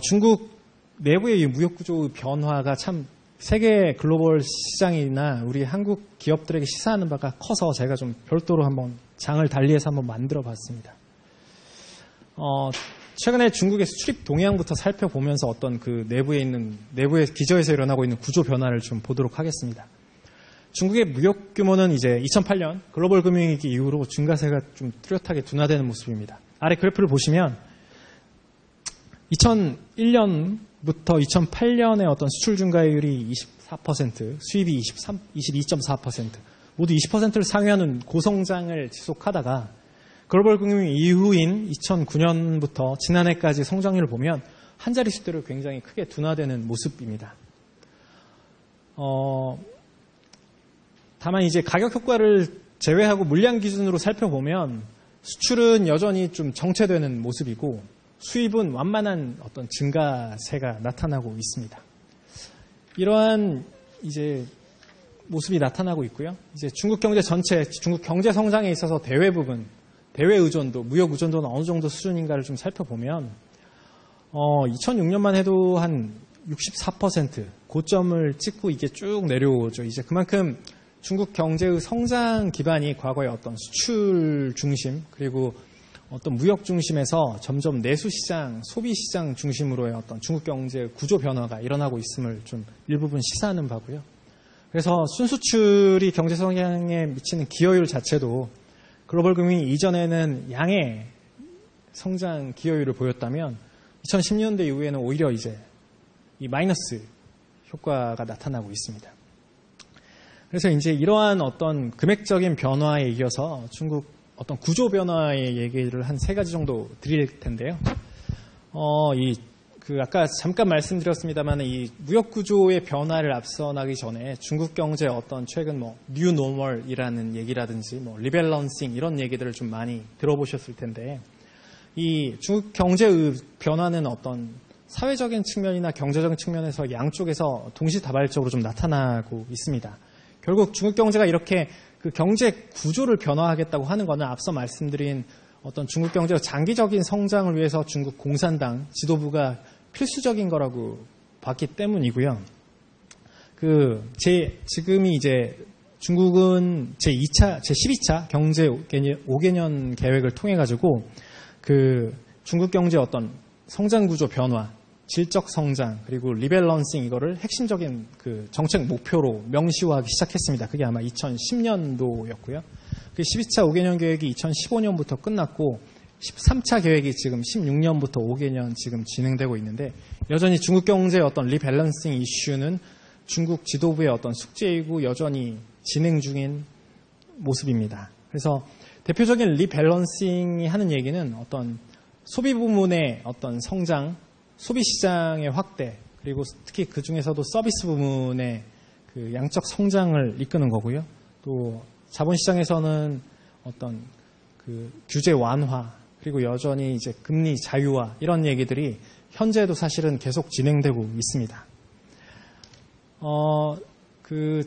중국 내부의 이 무역 구조의 변화가 참 세계 글로벌 시장이나 우리 한국 기업들에게 시사하는 바가 커서 제가 좀 별도로 한번 장을 달리해서 한번 만들어 봤습니다. 최근에 중국의 수출입 동향부터 살펴보면서 어떤 내부의 기저에서 일어나고 있는 구조 변화를 좀 보도록 하겠습니다. 중국의 무역 규모는 이제 2008년 글로벌 금융위기 이후로 증가세가 좀 뚜렷하게 둔화되는 모습입니다. 아래 그래프를 보시면 2001년부터 2008년의 어떤 수출 증가율이 24%, 수입이 22.4%, 모두 20%를 상회하는 고성장을 지속하다가 글로벌 금융 이후인 2009년부터 지난해까지 성장률을 보면 한 자릿수대로 굉장히 크게 둔화되는 모습입니다. 다만 이제 가격 효과를 제외하고 물량 기준으로 살펴보면 수출은 여전히 좀 정체되는 모습이고 수입은 완만한 어떤 증가세가 나타나고 있습니다. 이러한 모습이 나타나고 있고요. 이제 중국 경제 전체, 중국 경제 성장에 있어서 대외 부분, 대외 의존도, 무역 의존도는 어느 정도 수준인가를 좀 살펴보면 2006년만 해도 한 64% 고점을 찍고 이게 쭉 내려오죠. 이제 그만큼 중국 경제의 성장 기반이 과거에 어떤 수출 중심 그리고 어떤 무역 중심에서 점점 내수 시장, 소비 시장 중심으로의 어떤 중국 경제 구조 변화가 일어나고 있음을 좀 일부분 시사하는 바고요. 그래서 순수출이 경제 성장에 미치는 기여율 자체도 글로벌 금융위 이전에는 양의 성장 기여율을 보였다면 2010년대 이후에는 오히려 이제 이 마이너스 효과가 나타나고 있습니다. 그래서 이제 이러한 어떤 금액적인 변화에 이어서 중국 어떤 구조 변화의 얘기를 한 3가지 정도 드릴 텐데요. 아까 잠깐 말씀드렸습니다만 이 무역 구조의 변화를 앞서 나기 전에 중국 경제 어떤 최근 뉴 노멀이라는 얘기라든지 리밸런싱 이런 얘기들을 좀 많이 들어보셨을 텐데 이 중국 경제의 변화는 어떤 사회적인 측면이나 경제적인 측면에서 양쪽에서 동시다발적으로 좀 나타나고 있습니다. 결국 중국 경제가 이렇게 그 경제 구조를 변화하겠다고 하는 것은 앞서 말씀드린 어떤 중국 경제의 장기적인 성장을 위해서 중국 공산당 지도부가 필수적인 거라고 봤기 때문이고요. 지금이 이제 중국은 제12차 경제 5개년 계획을 통해 가지고 중국 경제 어떤 성장 구조 변화, 질적 성장, 그리고 리밸런싱 이거를 핵심적인 정책 목표로 명시화하기 시작했습니다. 그게 아마 2010년도였고요. 그 12차 5개년 계획이 2015년부터 끝났고 13차 계획이 지금 16년부터 5개년 지금 진행되고 있는데 여전히 중국 경제의 어떤 리밸런싱 이슈는 중국 지도부의 어떤 숙제이고 여전히 진행 중인 모습입니다. 그래서 대표적인 리밸런싱이 하는 얘기는 어떤 소비 부문의 어떤 성장, 소비 시장의 확대, 그리고 특히 그 중에서도 서비스 부문의 양적 성장을 이끄는 거고요. 또 자본시장에서는 어떤 규제 완화, 그리고 여전히 이제 금리 자유화 이런 얘기들이 현재도 사실은 계속 진행되고 있습니다.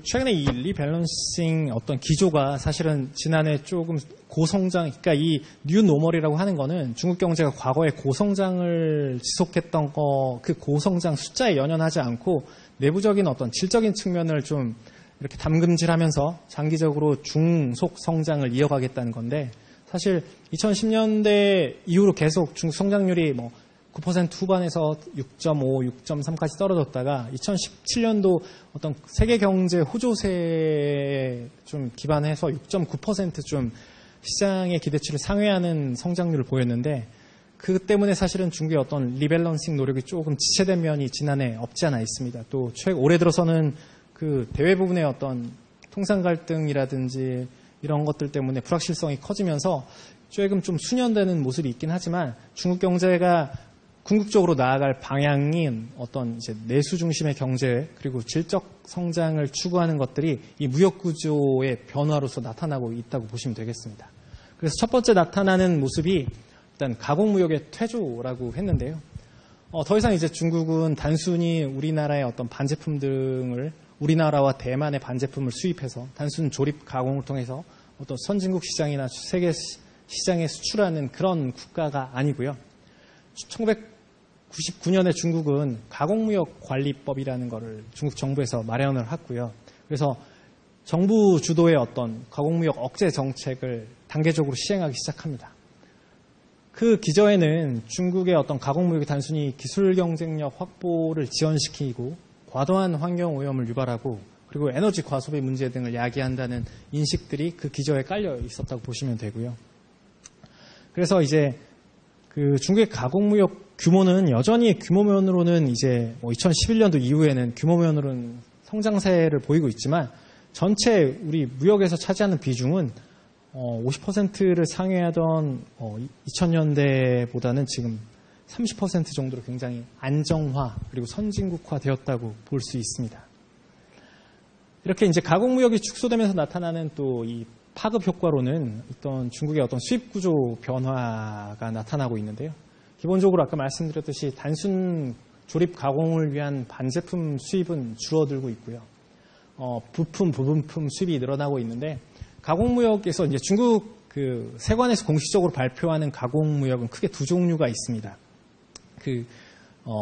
최근에 이 리밸런싱 어떤 기조가 사실은 지난해 조금 고성장, 그러니까 이 뉴 노멀이라고 하는 거는 중국 경제가 과거에 고성장을 지속했던 그 고성장 숫자에 연연하지 않고 내부적인 어떤 질적인 측면을 좀 이렇게 담금질하면서 장기적으로 중속 성장을 이어가겠다는 건데 사실 2010년대 이후로 계속 중국 성장률이 9% 후반에서 6.5, 6.3까지 떨어졌다가 2017년도 어떤 세계 경제 호조세에 좀 기반해서 6.9% 좀 시장의 기대치를 상회하는 성장률을 보였는데 그 때문에 사실은 중국의 어떤 리밸런싱 노력이 조금 지체된 면이 지난해 없지 않아 있습니다. 또 올해 들어서는 대외 부분의 어떤 통상 갈등이라든지 이런 것들 때문에 불확실성이 커지면서 조금 좀 수년되는 모습이 있긴 하지만 중국 경제가 궁극적으로 나아갈 방향인 어떤 이제 내수 중심의 경제 그리고 질적 성장을 추구하는 것들이 이 무역 구조의 변화로서 나타나고 있다고 보시면 되겠습니다. 그래서 첫 번째 나타나는 모습이 일단 가공무역의 퇴조라고 했는데요. 더 이상 이제 중국은 단순히 우리나라의 어떤 반제품 등을 우리나라와 대만의 반제품을 수입해서 단순 조립 가공을 통해서 어떤 선진국 시장이나 세계 시장에 수출하는 그런 국가가 아니고요. 1999년에 중국은 가공무역관리법이라는 것을 중국 정부에서 마련을 했고요. 그래서 정부 주도의 어떤 가공무역 억제 정책을 단계적으로 시행하기 시작합니다. 그 기저에는 중국의 어떤 가공무역이 단순히 기술 경쟁력 확보를 지연시키고 과도한 환경 오염을 유발하고 그리고 에너지 과소비 문제 등을 야기한다는 인식들이 그 기저에 깔려 있었다고 보시면 되고요. 그래서 이제 중국의 가공무역 규모는 여전히 규모면으로는 이제 2011년도 이후에는 규모면으로는 성장세를 보이고 있지만 전체 우리 무역에서 차지하는 비중은 50%를 상회하던 2000년대보다는 지금 30% 정도로 굉장히 안정화 그리고 선진국화 되었다고 볼 수 있습니다. 이렇게 이제 가공무역이 축소되면서 나타나는 또 이 파급 효과로는 어떤 중국의 어떤 수입 구조 변화가 나타나고 있는데요. 기본적으로 아까 말씀드렸듯이 단순 조립 가공을 위한 반제품 수입은 줄어들고 있고요. 부품, 부분품 수입이 늘어나고 있는데 가공무역에서 이제 중국 그 세관에서 공식적으로 발표하는 가공무역은 크게 두 종류가 있습니다.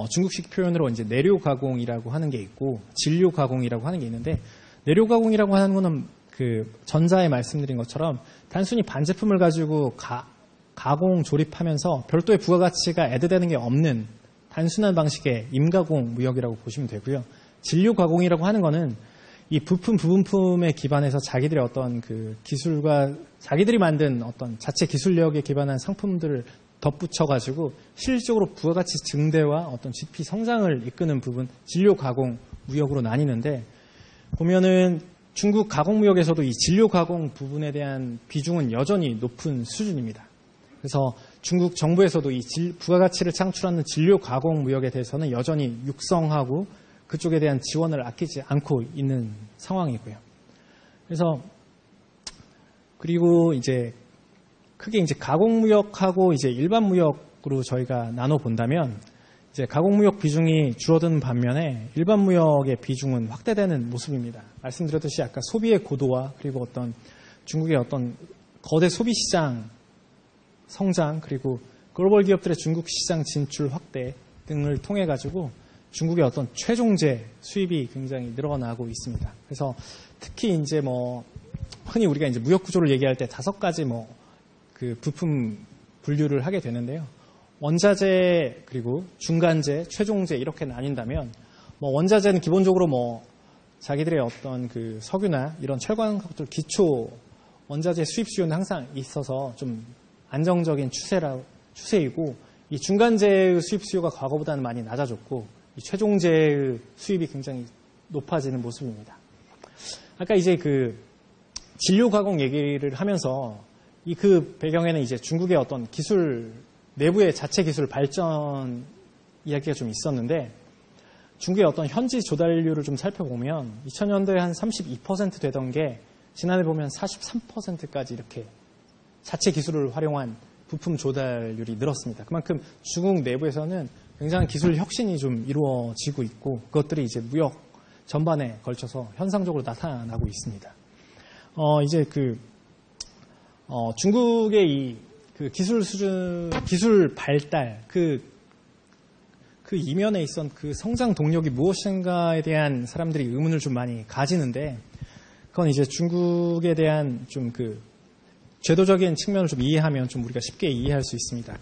중국식 표현으로 이제 내료 가공이라고 하는 게 있고 진료 가공이라고 하는 게 있는데 내료 가공이라고 하는 거는 그 전자에 말씀드린 것처럼 단순히 반제품을 가지고 가공 조립하면서 별도의 부가가치가 애드되는 게 없는 단순한 방식의 임가공 무역이라고 보시면 되고요. 진료 가공이라고 하는 거는 이 부품, 부분품에 기반해서 자기들의 어떤 그 기술과 자기들이 만든 어떤 자체 기술력에 기반한 상품들을 덧붙여가지고 실질적으로 부가가치 증대와 어떤 GDP 성장을 이끄는 부분, 진료 가공 무역으로 나뉘는데 보면은 중국 가공 무역에서도 이 진료 가공 부분에 대한 비중은 여전히 높은 수준입니다. 그래서 중국 정부에서도 이 부가가치를 창출하는 진료 가공 무역에 대해서는 여전히 육성하고 그쪽에 대한 지원을 아끼지 않고 있는 상황이고요. 그래서 그리고 이제 크게 이제 가공무역하고 이제 일반 무역으로 저희가 나눠 본다면 이제 가공무역 비중이 줄어드는 반면에 일반 무역의 비중은 확대되는 모습입니다. 말씀드렸듯이 아까 소비의 고도화 그리고 어떤 중국의 어떤 거대 소비 시장 성장 그리고 글로벌 기업들의 중국 시장 진출 확대 등을 통해 가지고 중국의 어떤 최종재 수입이 굉장히 늘어나고 있습니다. 그래서 특히 이제 뭐 흔히 우리가 이제 무역 구조를 얘기할 때 5가지 그 부품 분류를 하게 되는데요. 원자재 그리고 중간재, 최종재 이렇게 나뉜다면 원자재는 기본적으로 자기들의 어떤 그 석유나 이런 철강 것들 기초 원자재 수입 수요는 항상 있어서 좀 안정적인 추세이고 이 중간재의 수입 수요가 과거보다는 많이 낮아졌고 이 최종재의 수입이 굉장히 높아지는 모습입니다. 아까 이제 그 진료 가공 얘기를 하면서 그 배경에는 이제 중국의 어떤 기술 내부의 자체 기술 발전 이야기가 좀 있었는데 중국의 어떤 현지 조달률을 좀 살펴보면 2000년도에 한 32% 되던 게 지난해 보면 43%까지 이렇게 자체 기술을 활용한 부품 조달률이 늘었습니다. 그만큼 중국 내부에서는 굉장히 기술 혁신이 좀 이루어지고 있고 그것들이 이제 무역 전반에 걸쳐서 현상적으로 나타나고 있습니다. 이제 중국의 이 기술 수준, 기술 발달, 그 이면에 있던 그 성장 동력이 무엇인가에 대한 사람들이 의문을 좀 많이 가지는데 그건 이제 중국에 대한 좀 제도적인 측면을 좀 이해하면 좀 우리가 쉽게 이해할 수 있습니다.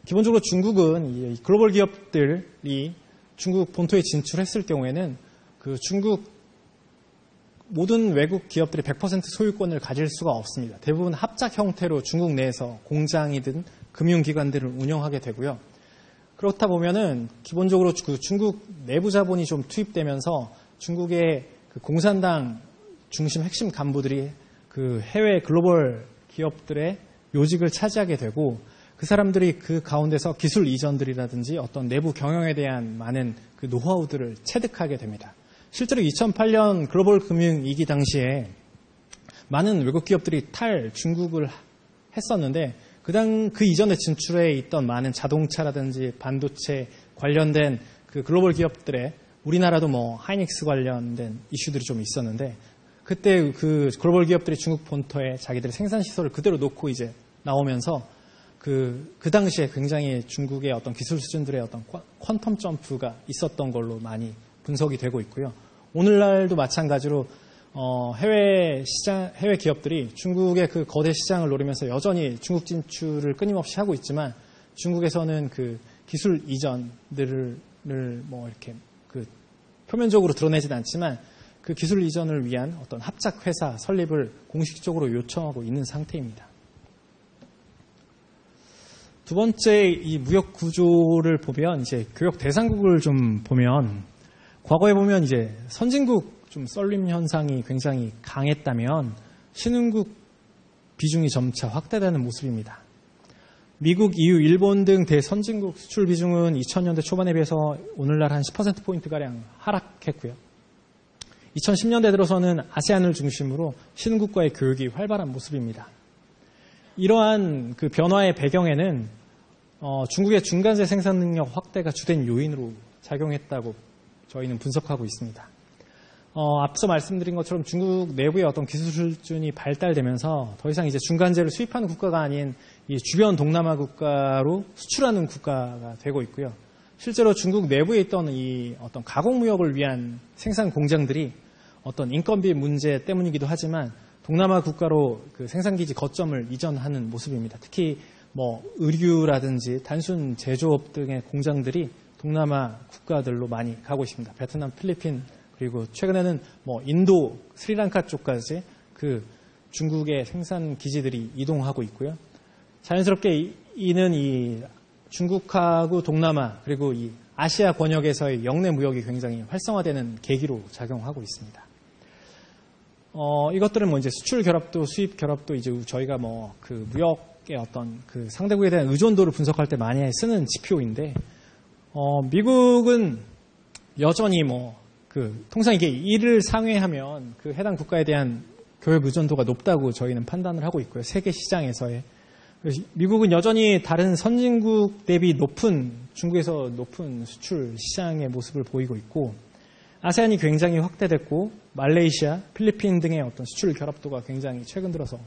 기본적으로 중국은 이 글로벌 기업들이 중국 본토에 진출했을 경우에는 중국 모든 외국 기업들이 100% 소유권을 가질 수가 없습니다. 대부분 합작 형태로 중국 내에서 공장이든 금융기관들을 운영하게 되고요. 그렇다 보면은 기본적으로 중국 내부 자본이 좀 투입되면서 중국의 공산당 중심 핵심 간부들이 해외 글로벌 기업들의 요직을 차지하게 되고 그 사람들이 그 가운데서 기술 이전들이라든지 어떤 내부 경영에 대한 많은 노하우들을 체득하게 됩니다. 실제로 2008년 글로벌 금융위기 당시에 많은 외국 기업들이 중국을 했었는데 그 이전에 진출해 있던 많은 자동차라든지 반도체 관련된 글로벌 기업들의 우리나라도 하이닉스 관련된 이슈들이 좀 있었는데 그때 글로벌 기업들이 중국 본토에 자기들의 생산 시설을 그대로 놓고 이제 나오면서 그 당시에 굉장히 중국의 어떤 기술 수준들의 어떤 퀀텀 점프가 있었던 걸로 많이 분석이 되고 있고요. 오늘날도 마찬가지로 해외 기업들이 중국의 거대 시장을 노리면서 여전히 중국 진출을 끊임없이 하고 있지만 중국에서는 기술 이전들을 이렇게 표면적으로 드러내지는 않지만 그 기술 이전을 위한 어떤 합작 회사 설립을 공식적으로 요청하고 있는 상태입니다. 두 번째 이 무역 구조를 보면 이제 교역 대상국을 좀 보면 과거에 보면 이제 선진국 좀 썰림 현상이 굉장히 강했다면 신흥국 비중이 점차 확대되는 모습입니다. 미국, EU, 일본 등 대선진국 수출 비중은 2000년대 초반에 비해서 오늘날 한 10%포인트가량 하락했고요. 2010년대 들어서는 아세안을 중심으로 신흥국과의 교역이 활발한 모습입니다. 이러한 변화의 배경에는 중국의 중간재 생산 능력 확대가 주된 요인으로 작용했다고 저희는 분석하고 있습니다. 앞서 말씀드린 것처럼 중국 내부의 어떤 기술 수준이 발달되면서 더 이상 이제 중간재를 수입하는 국가가 아닌 이 주변 동남아 국가로 수출하는 국가가 되고 있고요. 실제로 중국 내부에 있던 이 어떤 가공무역을 위한 생산 공장들이 어떤 인건비 문제 때문이기도 하지만 동남아 국가로 그 생산기지 거점을 이전하는 모습입니다. 특히 뭐 의류라든지 단순 제조업 등의 공장들이 동남아 국가들로 많이 가고 있습니다. 베트남, 필리핀, 그리고 최근에는 뭐 인도, 스리랑카 쪽까지 그 중국의 생산 기지들이 이동하고 있고요. 자연스럽게 이는 이 중국하고 동남아 그리고 이 아시아 권역에서의 영내 무역이 굉장히 활성화되는 계기로 작용하고 있습니다. 이것들은 뭐 이제 수출 결합도 수입 결합도 이제 저희가 뭐 그 무역의 어떤 그 상대국에 대한 의존도를 분석할 때 많이 쓰는 지표인데, 미국은 여전히 뭐 통상 이게 1을 상회하면 그 해당 국가에 대한 교역 의존도가 높다고 저희는 판단을 하고 있고요. 세계 시장에서의. 미국은 여전히 다른 선진국 대비 중국에서 높은 수출 시장의 모습을 보이고 있고, 아세안이 굉장히 확대됐고, 말레이시아, 필리핀 등의 어떤 수출 결합도가 굉장히 최근 들어서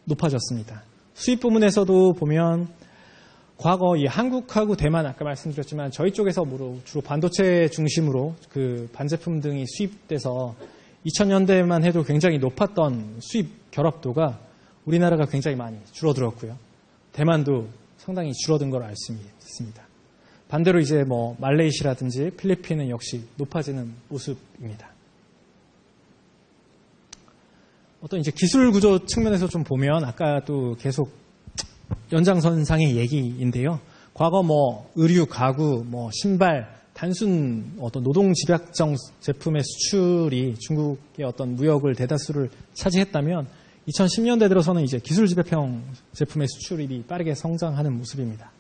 높아졌습니다. 수입 부문에서도 보면 과거 이 한국하고 대만 아까 말씀드렸지만 저희 쪽에서 주로 반도체 중심으로 그 반제품 등이 수입돼서 2000년대만 해도 굉장히 높았던 수입 결합도가 우리나라가 굉장히 많이 줄어들었고요. 대만도 상당히 줄어든 걸 알 수 있습니다. 반대로 이제 뭐 말레이시아라든지 필리핀은 역시 높아지는 모습입니다. 어떤 이제 기술 구조 측면에서 좀 보면 아까도 계속 연장선상의 얘기인데요. 과거 뭐 의류, 가구, 뭐 신발, 단순 어떤 노동 집약정 제품의 수출이 중국의 어떤 무역을 대다수를 차지했다면 2010년대 들어서는 이제 기술 집약형 제품의 수출이 빠르게 성장하는 모습입니다.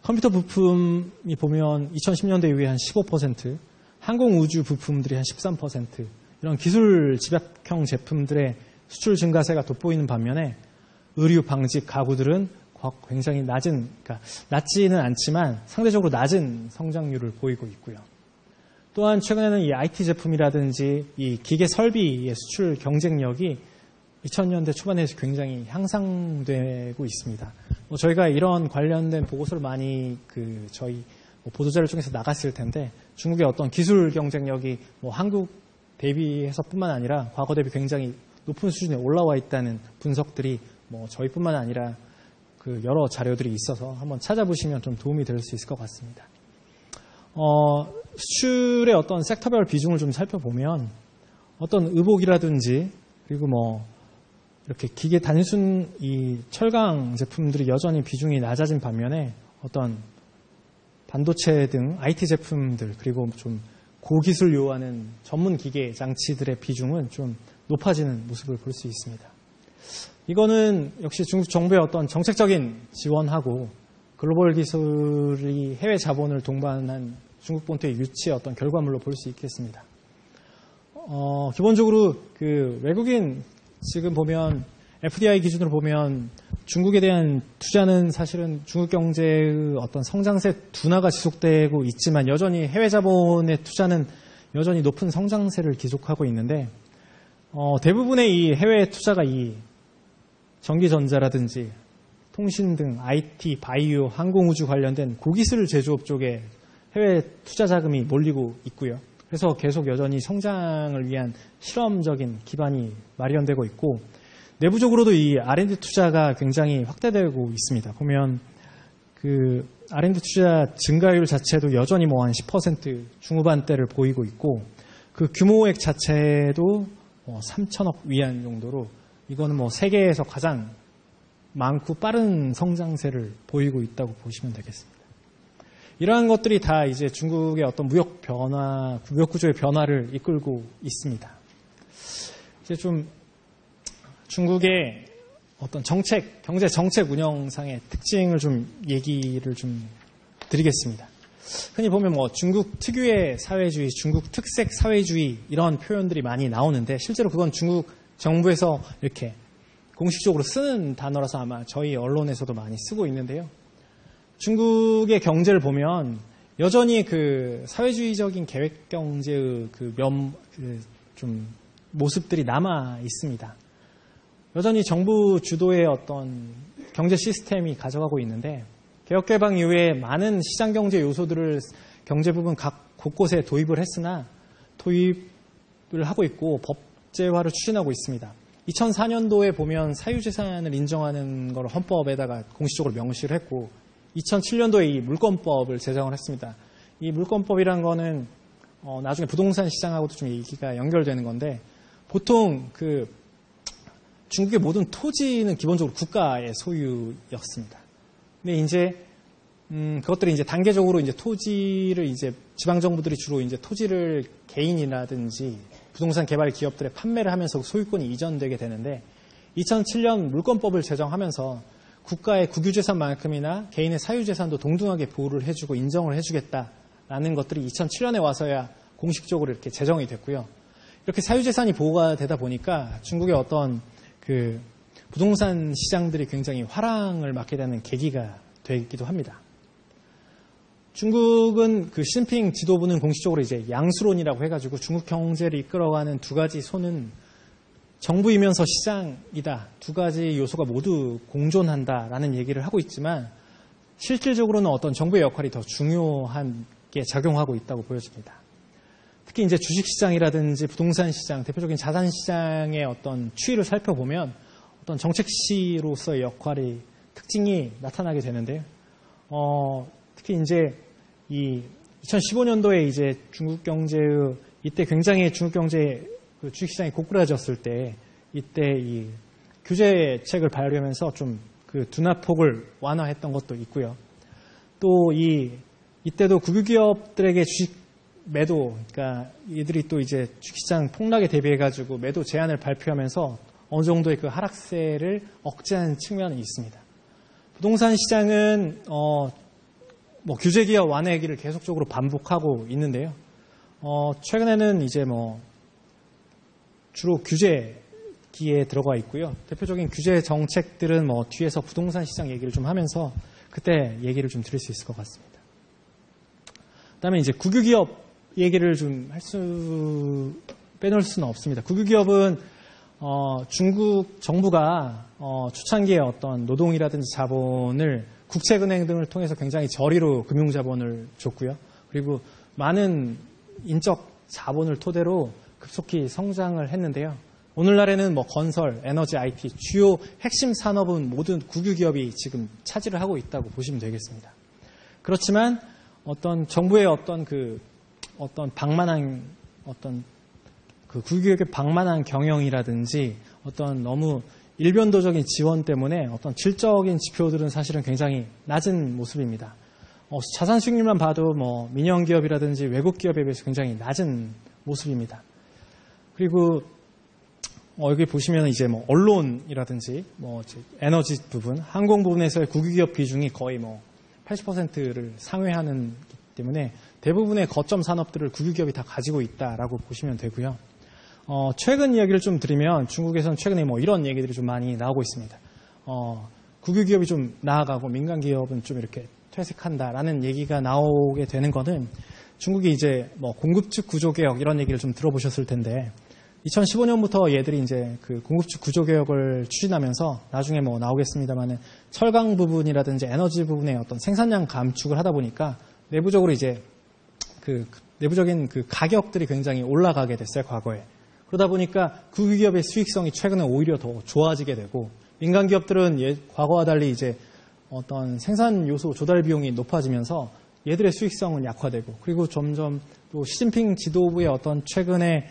컴퓨터 부품이 보면 2010년대 이후에 한 15%, 항공우주 부품들이 한 13%, 이런 기술 집약형 제품들의 수출 증가세가 돋보이는 반면에 의류, 방직, 가구들은 굉장히 그러니까 낮지는 않지만 상대적으로 낮은 성장률을 보이고 있고요. 또한 최근에는 이 IT 제품이라든지 이 기계 설비의 수출 경쟁력이 2000년대 초반에 굉장히 향상되고 있습니다. 저희가 이런 관련된 보고서를 많이 저희 보도자료 중에서 나갔을 텐데 중국의 어떤 기술 경쟁력이 한국 대비해서뿐만 아니라 과거 대비 굉장히 높은 수준에 올라와 있다는 분석들이 저희뿐만 아니라 여러 자료들이 있어서 한번 찾아보시면 좀 도움이 될 수 있을 것 같습니다. 수출의 어떤 섹터별 비중을 좀 살펴보면 어떤 의복이라든지 그리고 이렇게 기계 단순 이 철강 제품들이 여전히 비중이 낮아진 반면에 어떤 반도체 등 IT 제품들 그리고 좀 고기술 요하는 전문 기계 장치들의 비중은 좀 높아지는 모습을 볼 수 있습니다. 이거는 역시 중국 정부의 어떤 정책적인 지원하고 글로벌 기술이 해외 자본을 동반한 중국 본토의 유치의 어떤 결과물로 볼 수 있겠습니다. 기본적으로 외국인 지금 보면 FDI 기준으로 보면 중국에 대한 투자는 사실은 중국 경제의 어떤 성장세 둔화가 지속되고 있지만 여전히 해외 자본의 투자는 여전히 높은 성장세를 기록하고 있는데 대부분의 이 해외 투자가 이 전기전자라든지 통신 등 IT, 바이오, 항공우주 관련된 고기술 제조업 쪽에 해외 투자 자금이 몰리고 있고요. 그래서 계속 여전히 성장을 위한 실험적인 기반이 마련되고 있고 내부적으로도 이 R&D 투자가 굉장히 확대되고 있습니다. 보면 R&D 투자 증가율 자체도 여전히 한 10% 중후반대를 보이고 있고 규모액 자체도 3천억 위안 정도로 이거는 세계에서 가장 많고 빠른 성장세를 보이고 있다고 보시면 되겠습니다. 이러한 것들이 다 이제 중국의 어떤 무역 구조의 변화를 이끌고 있습니다. 이제 좀 중국의 어떤 경제 정책 운영상의 특징을 좀 얘기를 좀 드리겠습니다. 흔히 보면 중국 특유의 사회주의, 중국 특색 사회주의 이런 표현들이 많이 나오는데 실제로 그건 중국 정부에서 이렇게 공식적으로 쓰는 단어라서 아마 저희 언론에서도 많이 쓰고 있는데요. 중국의 경제를 보면 여전히 그 사회주의적인 계획 경제의 좀 모습들이 남아 있습니다. 여전히 정부 주도의 어떤 경제 시스템이 가져가고 있는데 개혁 개방 이후에 많은 시장 경제 요소들을 경제 부분 각 곳곳에 도입을 했으나 도입을 하고 있고 법제화를 추진하고 있습니다. 2004년도에 보면 사유재산을 인정하는 걸 헌법에다가 공식적으로 명시를 했고 2007년도에 이 물권법을 제정을 했습니다. 이 물권법이란 거는 나중에 부동산 시장하고도 좀 얘기가 연결되는 건데 보통 그 중국의 모든 토지는 기본적으로 국가의 소유였습니다. 근데 이제 그것들이 이제 단계적으로 이제 토지를 이제 지방 정부들이 주로 이제 토지를 개인이라든지 부동산 개발 기업들에 판매를 하면서 소유권이 이전되게 되는데 2007년 물권법을 제정하면서 국가의 국유재산만큼이나 개인의 사유재산도 동등하게 보호를 해주고 인정을 해주겠다라는 것들이 2007년에 와서야 공식적으로 이렇게 제정이 됐고요. 이렇게 사유재산이 보호가 되다 보니까 중국의 어떤 그 부동산 시장들이 굉장히 화랑을 맞게 되는 계기가 되기도 합니다. 중국은 그 시진핑 지도부는 공식적으로 이제 양수론이라고 해가지고 중국 경제를 이끌어가는 두 가지 손은 정부이면서 시장이다. 두 가지 요소가 모두 공존한다라는 얘기를 하고 있지만 실질적으로는 어떤 정부의 역할이 더 중요하게 작용하고 있다고 보여집니다. 특히 이제 주식시장이라든지 부동산 시장, 대표적인 자산시장의 어떤 추이를 살펴보면 어떤 정책시로서의 역할이 특징이 나타나게 되는데요. 특히 이제 이 2015년도에 이제 중국 경제의 이때 굉장히 중국 경제 그 주식시장이 고꾸라졌을 때 이때 이 규제책을 발효하면서 좀 그 둔화폭을 완화했던 것도 있고요. 또 이때도 국유기업들에게 주식 매도, 그러니까 이들이 또 이제 주식시장 폭락에 대비해가지고 매도 제한을 발표하면서 어느 정도의 그 하락세를 억제하는 측면이 있습니다. 부동산 시장은 뭐 규제기업 완화기를 계속적으로 반복하고 있는데요. 최근에는 이제 뭐 주로 규제기에 들어가 있고요. 대표적인 규제 정책들은 뭐 뒤에서 부동산 시장 얘기를 좀 하면서 그때 얘기를 좀 드릴 수 있을 것 같습니다. 그다음에 이제 국유기업 얘기를 좀 빼놓을 수는 없습니다. 국유기업은 중국 정부가 초창기에 어떤 노동이라든지 자본을 국책은행 등을 통해서 굉장히 저리로 금융자본을 줬고요. 그리고 많은 인적 자본을 토대로 급속히 성장을 했는데요. 오늘날에는 뭐 건설, 에너지, IT 주요 핵심 산업은 모든 국유기업이 지금 차지를 하고 있다고 보시면 되겠습니다. 그렇지만 어떤 정부의 어떤 방만한 어떤 그 국유기업의 방만한 경영이라든지 어떤 너무 일변도적인 지원 때문에 어떤 질적인 지표들은 사실은 굉장히 낮은 모습입니다. 자산 수익률만 봐도 뭐 민영 기업이라든지 외국 기업에 비해서 굉장히 낮은 모습입니다. 그리고 여기 보시면 이제 뭐 언론이라든지 뭐 에너지 부분, 항공 부분에서의 국유기업 비중이 거의 뭐 80%를 상회하는 때문에 대부분의 거점 산업들을 국유기업이 다 가지고 있다라고 보시면 되고요. 최근 이야기를 좀 드리면 중국에서는 최근에 뭐 이런 얘기들이 좀 많이 나오고 있습니다. 국유기업이 좀 나아가고 민간기업은 좀 이렇게 퇴색한다라는 얘기가 나오게 되는 거는 중국이 이제 뭐 공급측 구조개혁 이런 얘기를 좀 들어보셨을 텐데 2015년부터 얘들이 이제 그 공급측 구조개혁을 추진하면서 나중에 뭐 나오겠습니다만은 철강 부분이라든지 에너지 부분의 어떤 생산량 감축을 하다 보니까 내부적으로 이제 그 내부적인 그 가격들이 굉장히 올라가게 됐어요, 과거에. 그러다 보니까 국유기업의 수익성이 최근에 오히려 더 좋아지게 되고 민간 기업들은 과거와 달리 이제 어떤 생산 요소 조달 비용이 높아지면서 얘들의 수익성은 약화되고 그리고 점점 또 시진핑 지도부의 어떤 최근에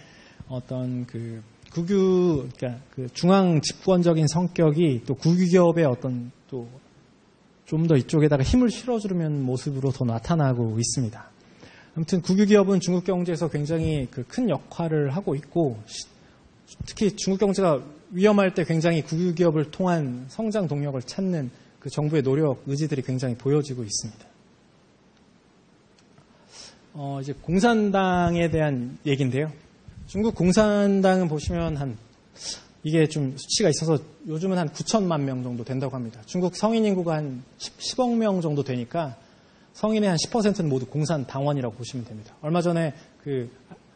어떤 그 그러니까 그 중앙 집권적인 성격이 또 국유기업의 어떤 또 좀 더 이쪽에다가 힘을 실어주는 모습으로 더 나타나고 있습니다. 아무튼 국유기업은 중국 경제에서 굉장히 그 큰 역할을 하고 있고 특히 중국 경제가 위험할 때 굉장히 국유기업을 통한 성장 동력을 찾는 그 정부의 노력, 의지들이 굉장히 보여지고 있습니다. 이제 공산당에 대한 얘기인데요. 중국 공산당은 보시면 이게 좀 수치가 있어서 요즘은 한 9천만 명 정도 된다고 합니다. 중국 성인 인구가 한 10억 명 정도 되니까 성인의 한 10%는 모두 공산당원이라고 보시면 됩니다. 얼마 전에 그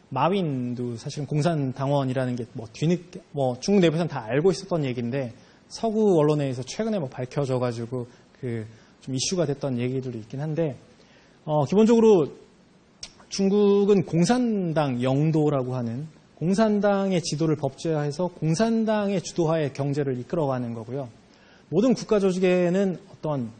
마윈도 사실은 공산당원이라는 게 중국 내부에서는 다 알고 있었던 얘기인데 서구 언론에서 최근에 밝혀져가지고 좀 이슈가 됐던 얘기들도 있긴 한데 기본적으로 중국은 공산당 영도라고 하는 공산당의 지도를 법제화해서 공산당의 주도하에 경제를 이끌어가는 거고요. 모든 국가 조직에는 어떤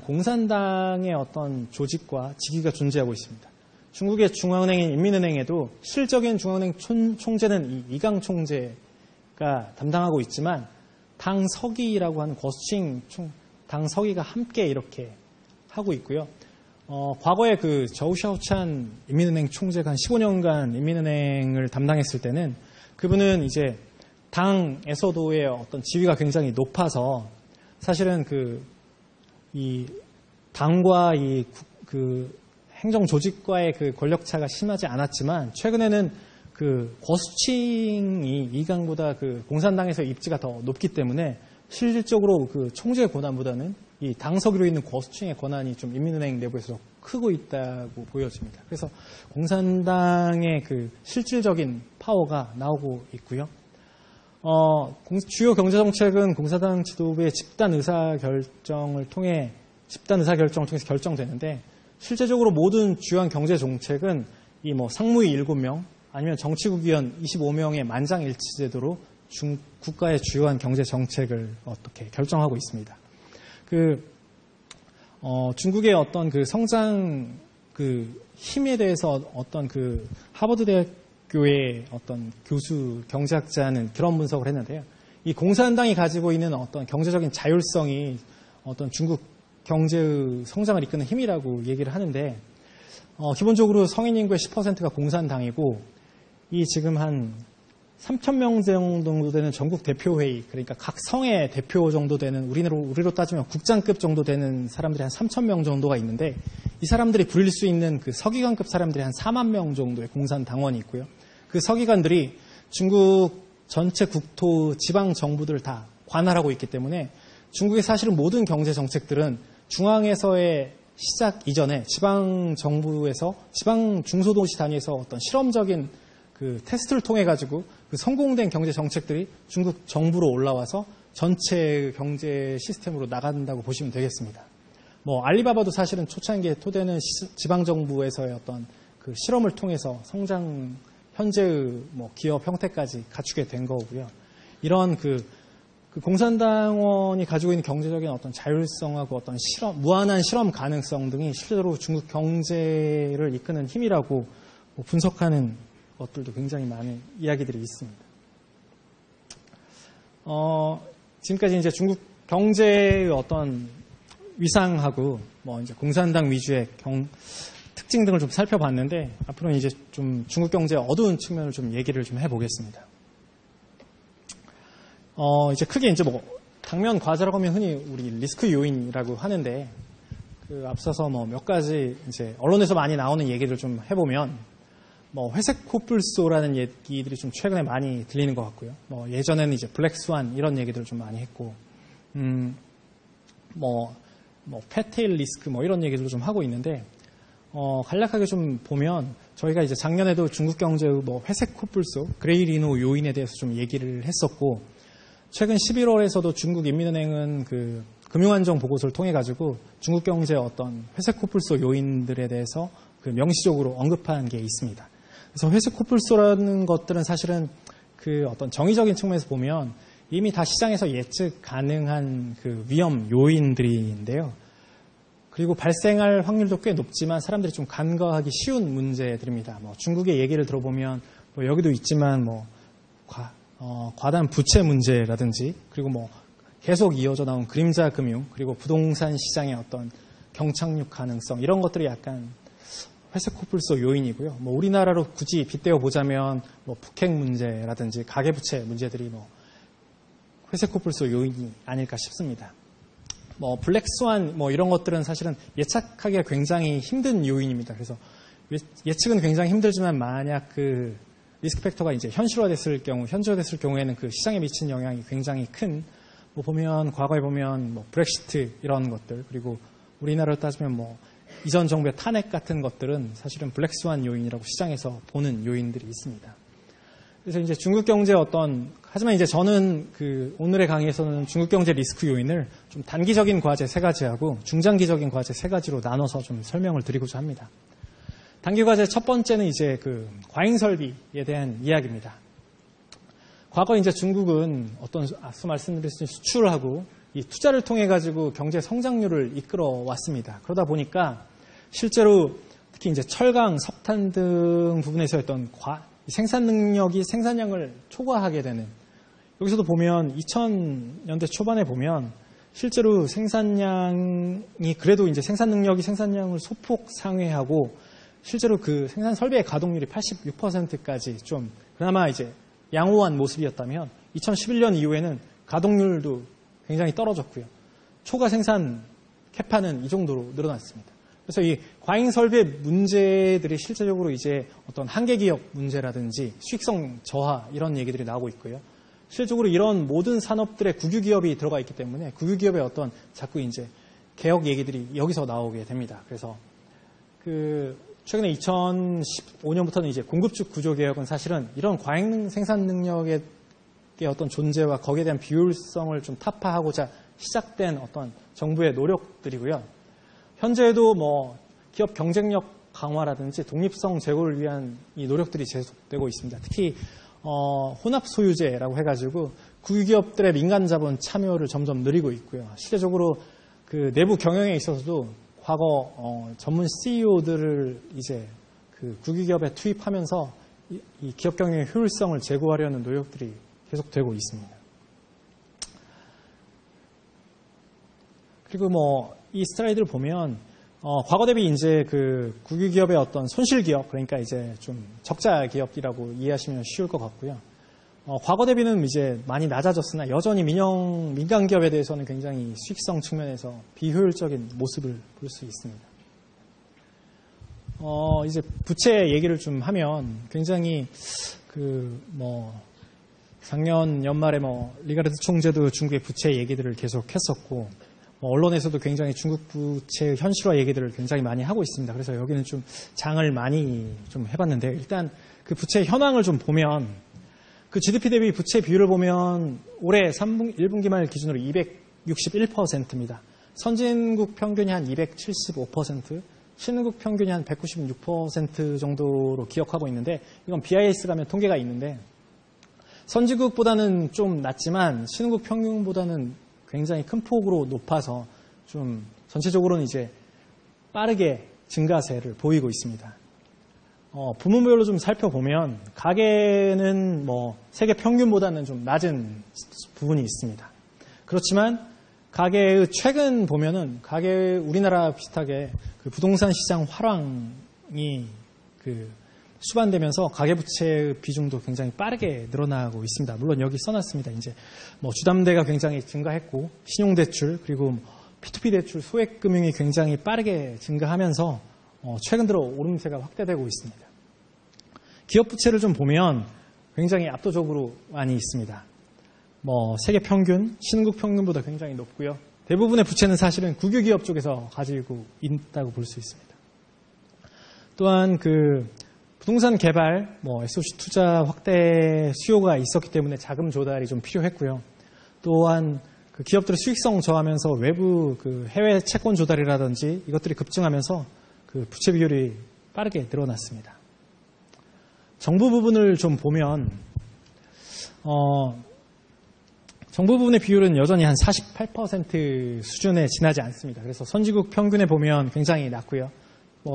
공산당의 어떤 조직과 직위가 존재하고 있습니다. 중국의 중앙은행인 인민은행에도 실적인 중앙은행 총재는 이강 총재가 담당하고 있지만 당 서기라고 하는 거수칭 당 서기가 함께 이렇게 하고 있고요. 과거에 그 저우샤오찬 인민은행 총재가 한 15년간 인민은행을 담당했을 때는 그분은 이제 당에서도의 어떤 지위가 굉장히 높아서 사실은 이 당과 그 행정 조직과의 그 권력차가 심하지 않았지만 최근에는 그 거수칭이 이강보다 그 공산당에서 입지가 더 높기 때문에 실질적으로 그 총재의 권한보다는 이 당서기로 있는 거수층의 권한이 좀 인민은행 내부에서 크고 있다고 보여집니다. 그래서 공산당의 그 실질적인 파워가 나오고 있고요. 주요 경제정책은 공산당 지도부의 집단 의사결정을 통해서 결정되는데 실제적으로 모든 주요한 경제정책은 이 상무위 7명 아니면 정치국위원 25명의 만장일치 제도로 국가의 주요한 경제정책을 어떻게 결정하고 있습니다. 중국의 어떤 그 성장 힘에 대해서 어떤 하버드 대학교의 어떤 교수 경제학자는 그런 분석을 했는데요. 이 공산당이 가지고 있는 어떤 경제적인 자율성이 어떤 중국 경제의 성장을 이끄는 힘이라고 얘기를 하는데 기본적으로 성인 인구의 10%가 공산당이고 이 지금 한 3,000명 정도 되는 전국 대표회의, 그러니까 각 성의 대표 정도 되는, 우리로 따지면 국장급 정도 되는 사람들이 한 3,000명 정도가 있는데, 이 사람들이 부릴 수 있는 그 서기관급 사람들이 한 4만 명 정도의 공산당원이 있고요. 그 서기관들이 중국 전체 국토 지방 정부들을 다 관할하고 있기 때문에 중국의 사실은 모든 경제 정책들은 중앙에서의 시작 이전에 지방 정부에서, 지방 중소도시 단위에서 어떤 실험적인 그 테스트를 통해 가지고 그 성공된 경제 정책들이 중국 정부로 올라와서 전체 경제 시스템으로 나간다고 보시면 되겠습니다. 알리바바도 사실은 초창기에 토대는 지방 정부에서의 어떤 그 실험을 통해서 성장 현재의 기업 형태까지 갖추게 된 거고요. 이런 그 공산당원이 가지고 있는 경제적인 어떤 자율성하고 어떤 무한한 실험 가능성 등이 실제로 중국 경제를 이끄는 힘이라고 분석하는 것들도 굉장히 많은 이야기들이 있습니다. 지금까지 이제 중국 경제의 어떤 위상하고 이제 공산당 위주의 특징 등을 좀 살펴봤는데 앞으로는 이제 좀 중국 경제의 어두운 측면을 좀 얘기를 좀 해보겠습니다. 이제 크게 이제 당면 과자라고 하면 흔히 우리 리스크 요인이라고 하는데 앞서서 몇 가지 이제 언론에서 많이 나오는 얘기를 좀 해보면 회색 코뿔소라는 얘기들이 좀 최근에 많이 들리는 것 같고요. 예전에는 이제 블랙스완 이런 얘기들을 좀 많이 했고, 패테일 리스크 이런 얘기들도 좀 하고 있는데, 간략하게 좀 보면 저희가 이제 작년에도 중국 경제의 회색 코뿔소, 그레이 리노 요인에 대해서 좀 얘기를 했었고, 최근 11월에서도 중국 인민은행은 그 금융안정 보고서를 통해 가지고 중국 경제의 어떤 회색 코뿔소 요인들에 대해서 그 명시적으로 언급한 게 있습니다. 그래서 회색 코뿔소라는 것들은 사실은 그 어떤 정의적인 측면에서 보면 이미 다 시장에서 예측 가능한 그 위험 요인들인데요. 그리고 발생할 확률도 꽤 높지만 사람들이 좀 간과하기 쉬운 문제들입니다. 중국의 얘기를 들어보면 여기도 있지만 과다한 부채 문제라든지 그리고 계속 이어져 나온 그림자 금융 그리고 부동산 시장의 어떤 경착륙 가능성 이런 것들이 약간 회색 코뿔소 요인이고요. 우리나라로 굳이 빗대어 보자면 북핵 문제라든지 가계부채 문제들이 회색 코뿔소 요인이 아닐까 싶습니다. 블랙스완 이런 것들은 사실은 예측하기가 굉장히 힘든 요인입니다. 그래서 예측은 굉장히 힘들지만 만약 그 리스크 팩터가 이제 현실화됐을 경우에는 그 시장에 미친 영향이 굉장히 큰 과거에 보면 브렉시트 이런 것들 그리고 우리나라로 따지면 이전 정부의 탄핵 같은 것들은 사실은 블랙스완 요인이라고 시장에서 보는 요인들이 있습니다. 그래서 이제 중국 경제 하지만 이제 저는 오늘의 강의에서는 중국 경제 리스크 요인을 좀 단기적인 과제 3가지하고 중장기적인 과제 3가지로 나눠서 좀 설명을 드리고자 합니다. 단기 과제 첫 번째는 이제 과잉 설비에 대한 이야기입니다. 과거 이제 중국은 앞서 말씀드렸듯이 수출을 하고 이 투자를 통해 가지고 경제 성장률을 이끌어 왔습니다. 그러다 보니까 실제로 특히 이제 철강, 석탄 등 부분에서 생산 능력이 생산량을 초과하게 되는, 여기서도 보면 2000년대 초반에 보면 실제로 생산량이 그래도 이제 생산 능력이 생산량을 소폭 상회하고 실제로 생산 설비의 가동률이 86%까지 좀 그나마 이제 양호한 모습이었다면 2011년 이후에는 가동률도 굉장히 떨어졌고요. 초과 생산 캐파는 이 정도로 늘어났습니다. 그래서 이 과잉 설비의 문제들이 실제적으로 이제 어떤 한계 기업 문제라든지 수익성 저하 이런 얘기들이 나오고 있고요. 실질적으로 이런 모든 산업들의 국유 기업이 들어가 있기 때문에 국유 기업의 자꾸 이제 개혁 얘기들이 여기서 나오게 됩니다. 그래서 최근에 2015년부터는 이제 공급축 구조 개혁은 사실은 이런 과잉 생산 능력의 존재와 거기에 대한 비효율성을 좀 타파하고자 시작된 정부의 노력들이고요. 현재도 기업 경쟁력 강화라든지 독립성 제고를 위한 이 노력들이 계속되고 있습니다. 특히 혼합 소유제라고 해가지고 국유기업들의 민간 자본 참여를 점점 늘리고 있고요. 실제적으로 내부 경영에 있어서도 과거 전문 CEO들을 이제 국유기업에 투입하면서 이 기업 경영의 효율성을 제고하려는 노력들이 계속되고 있습니다. 그리고 이 슬라이드를 보면 과거 대비 이제 국유기업의 손실 기업, 그러니까 이제 좀 적자 기업이라고 이해하시면 쉬울 것 같고요. 과거 대비는 이제 많이 낮아졌으나 여전히 민간 기업에 대해서는 굉장히 수익성 측면에서 비효율적인 모습을 볼 수 있습니다. 이제 부채 얘기를 좀 하면 굉장히 작년 연말에 리가르드 총재도 중국의 부채 얘기들을 계속 했었고, 언론에서도 굉장히 중국 부채 현실화 얘기들을 굉장히 많이 하고 있습니다. 그래서 여기는 좀 장을 많이 좀 해봤는데, 일단 부채 현황을 좀 보면, GDP 대비 부채 비율을 보면 올해 1분기 말 기준으로 261%입니다. 선진국 평균이 한 275%, 신흥국 평균이 한 196% 정도로 기억하고 있는데, 이건 BIS 가면 통계가 있는데, 선진국보다는 좀 낮지만 신흥국 평균보다는 굉장히 큰 폭으로 높아서 좀 전체적으로는 이제 빠르게 증가세를 보이고 있습니다. 부문별로 좀 살펴보면 가계는 세계 평균보다는 좀 낮은 부분이 있습니다. 그렇지만 가계의 최근 보면은 우리나라 비슷하게 부동산 시장 활황이 수반되면서 가계부채의 비중도 굉장히 빠르게 늘어나고 있습니다. 물론 여기 써놨습니다. 이제 주담대가 굉장히 증가했고, 신용대출, 그리고 P2P 대출, 소액금융이 굉장히 빠르게 증가하면서 최근 들어 오름세가 확대되고 있습니다. 기업 부채를 좀 보면 굉장히 압도적으로 많이 있습니다. 세계 평균, 신흥국 평균보다 굉장히 높고요. 대부분의 부채는 사실은 국유기업 쪽에서 가지고 있다고 볼 수 있습니다. 또한 부동산 개발, SOC 투자 확대 수요가 있었기 때문에 자금 조달이 좀 필요했고요. 또한 기업들의 수익성 저하면서 외부 해외 채권 조달이라든지 이것들이 급증하면서 부채 비율이 빠르게 늘어났습니다. 정부 부분을 좀 보면 정부 부분의 비율은 여전히 한 48% 수준에 지나지 않습니다. 그래서 선진국 평균에 보면 굉장히 낮고요.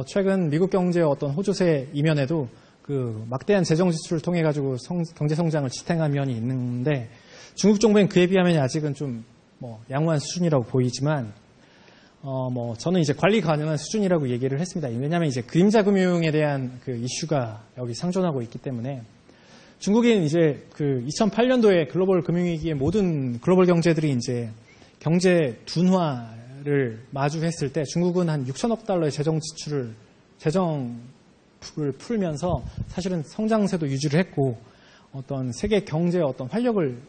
최근 미국 경제의 호조세 이면에도 막대한 재정 지출을 통해 가지고 경제 성장을 지탱한 면이 있는데, 중국 정부는 그에 비하면 아직은 좀 양호한 수준이라고 보이지만, 저는 이제 관리 가능한 수준이라고 얘기를 했습니다. 왜냐하면 이제 그림자 금융에 대한 이슈가 여기 상존하고 있기 때문에, 중국인 이제 2008년도에 글로벌 금융위기에 모든 글로벌 경제들이 이제 경제 둔화를 마주했을 때 중국은 한 6천억 달러의 재정을 풀면서 사실은 성장세도 유지를 했고 세계 경제의 활력을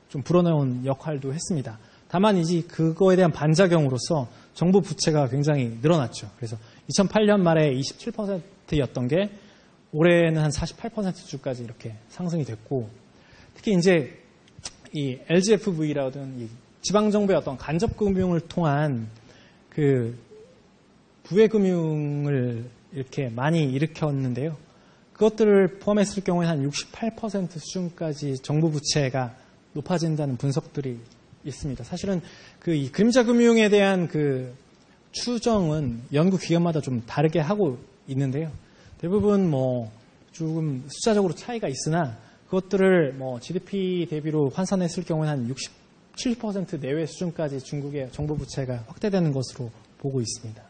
좀 불어넣은 역할도 했습니다. 다만 이제 그거에 대한 반작용으로서 정부 부채가 굉장히 늘어났죠. 그래서 2008년 말에 27%였던 게 올해는 한 48%까지 이렇게 상승이 됐고, 특히 이제 이 LGFV라든 이 지방정부의 어떤 간접금융을 통한 그 부외금융을 이렇게 많이 일으켰는데요. 그것들을 포함했을 경우에 한 68% 수준까지 정부 부채가 높아진다는 분석들이 있습니다. 사실은 그 이 그림자 금융에 대한 그 추정은 연구 기관마다 좀 다르게 하고 있는데요. 대부분 뭐 조금 숫자적으로 차이가 있으나 그것들을 뭐 GDP 대비로 환산했을 경우에 한 67% 내외 수준까지 중국의 정부 부채가 확대되는 것으로 보고 있습니다.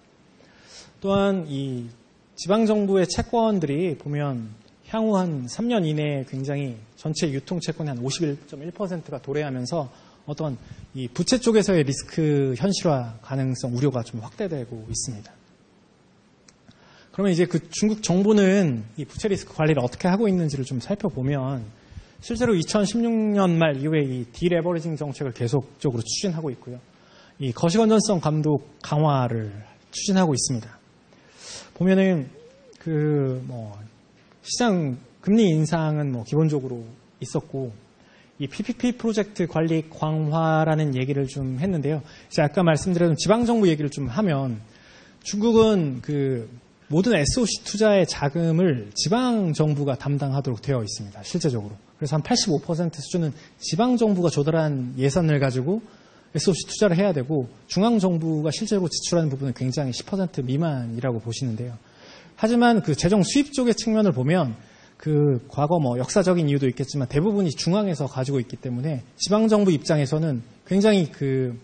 또한 이 지방정부의 채권들이 보면 향후 한 3년 이내에 굉장히 전체 유통채권의 한 51.1%가 도래하면서 어떤 이 부채 쪽에서의 리스크 현실화 가능성 우려가 좀 확대되고 있습니다. 그러면 이제 그 중국 정부는 이 부채 리스크 관리를 어떻게 하고 있는지를 좀 살펴보면 실제로 2016년 말 이후에 이 디레버리징 정책을 계속적으로 추진하고 있고요. 이 거시건전성 감독 강화를 추진하고 있습니다. 보면은 그 뭐 시장 금리 인상은 뭐 기본적으로 있었고 이 PPP 프로젝트 관리 강화라는 얘기를 좀 했는데요. 이제 아까 말씀드렸던 지방정부 얘기를 좀 하면 중국은 그 모든 SOC 투자의 자금을 지방정부가 담당하도록 되어 있습니다. 실제적으로. 그래서 한 85% 수준은 지방정부가 조달한 예산을 가지고 SOC 투자를 해야 되고 중앙정부가 실제로 지출하는 부분은 굉장히 10% 미만이라고 보시는데요. 하지만 그 재정 수입 쪽의 측면을 보면 그 과거 뭐 역사적인 이유도 있겠지만 대부분이 중앙에서 가지고 있기 때문에 지방정부 입장에서는 굉장히 그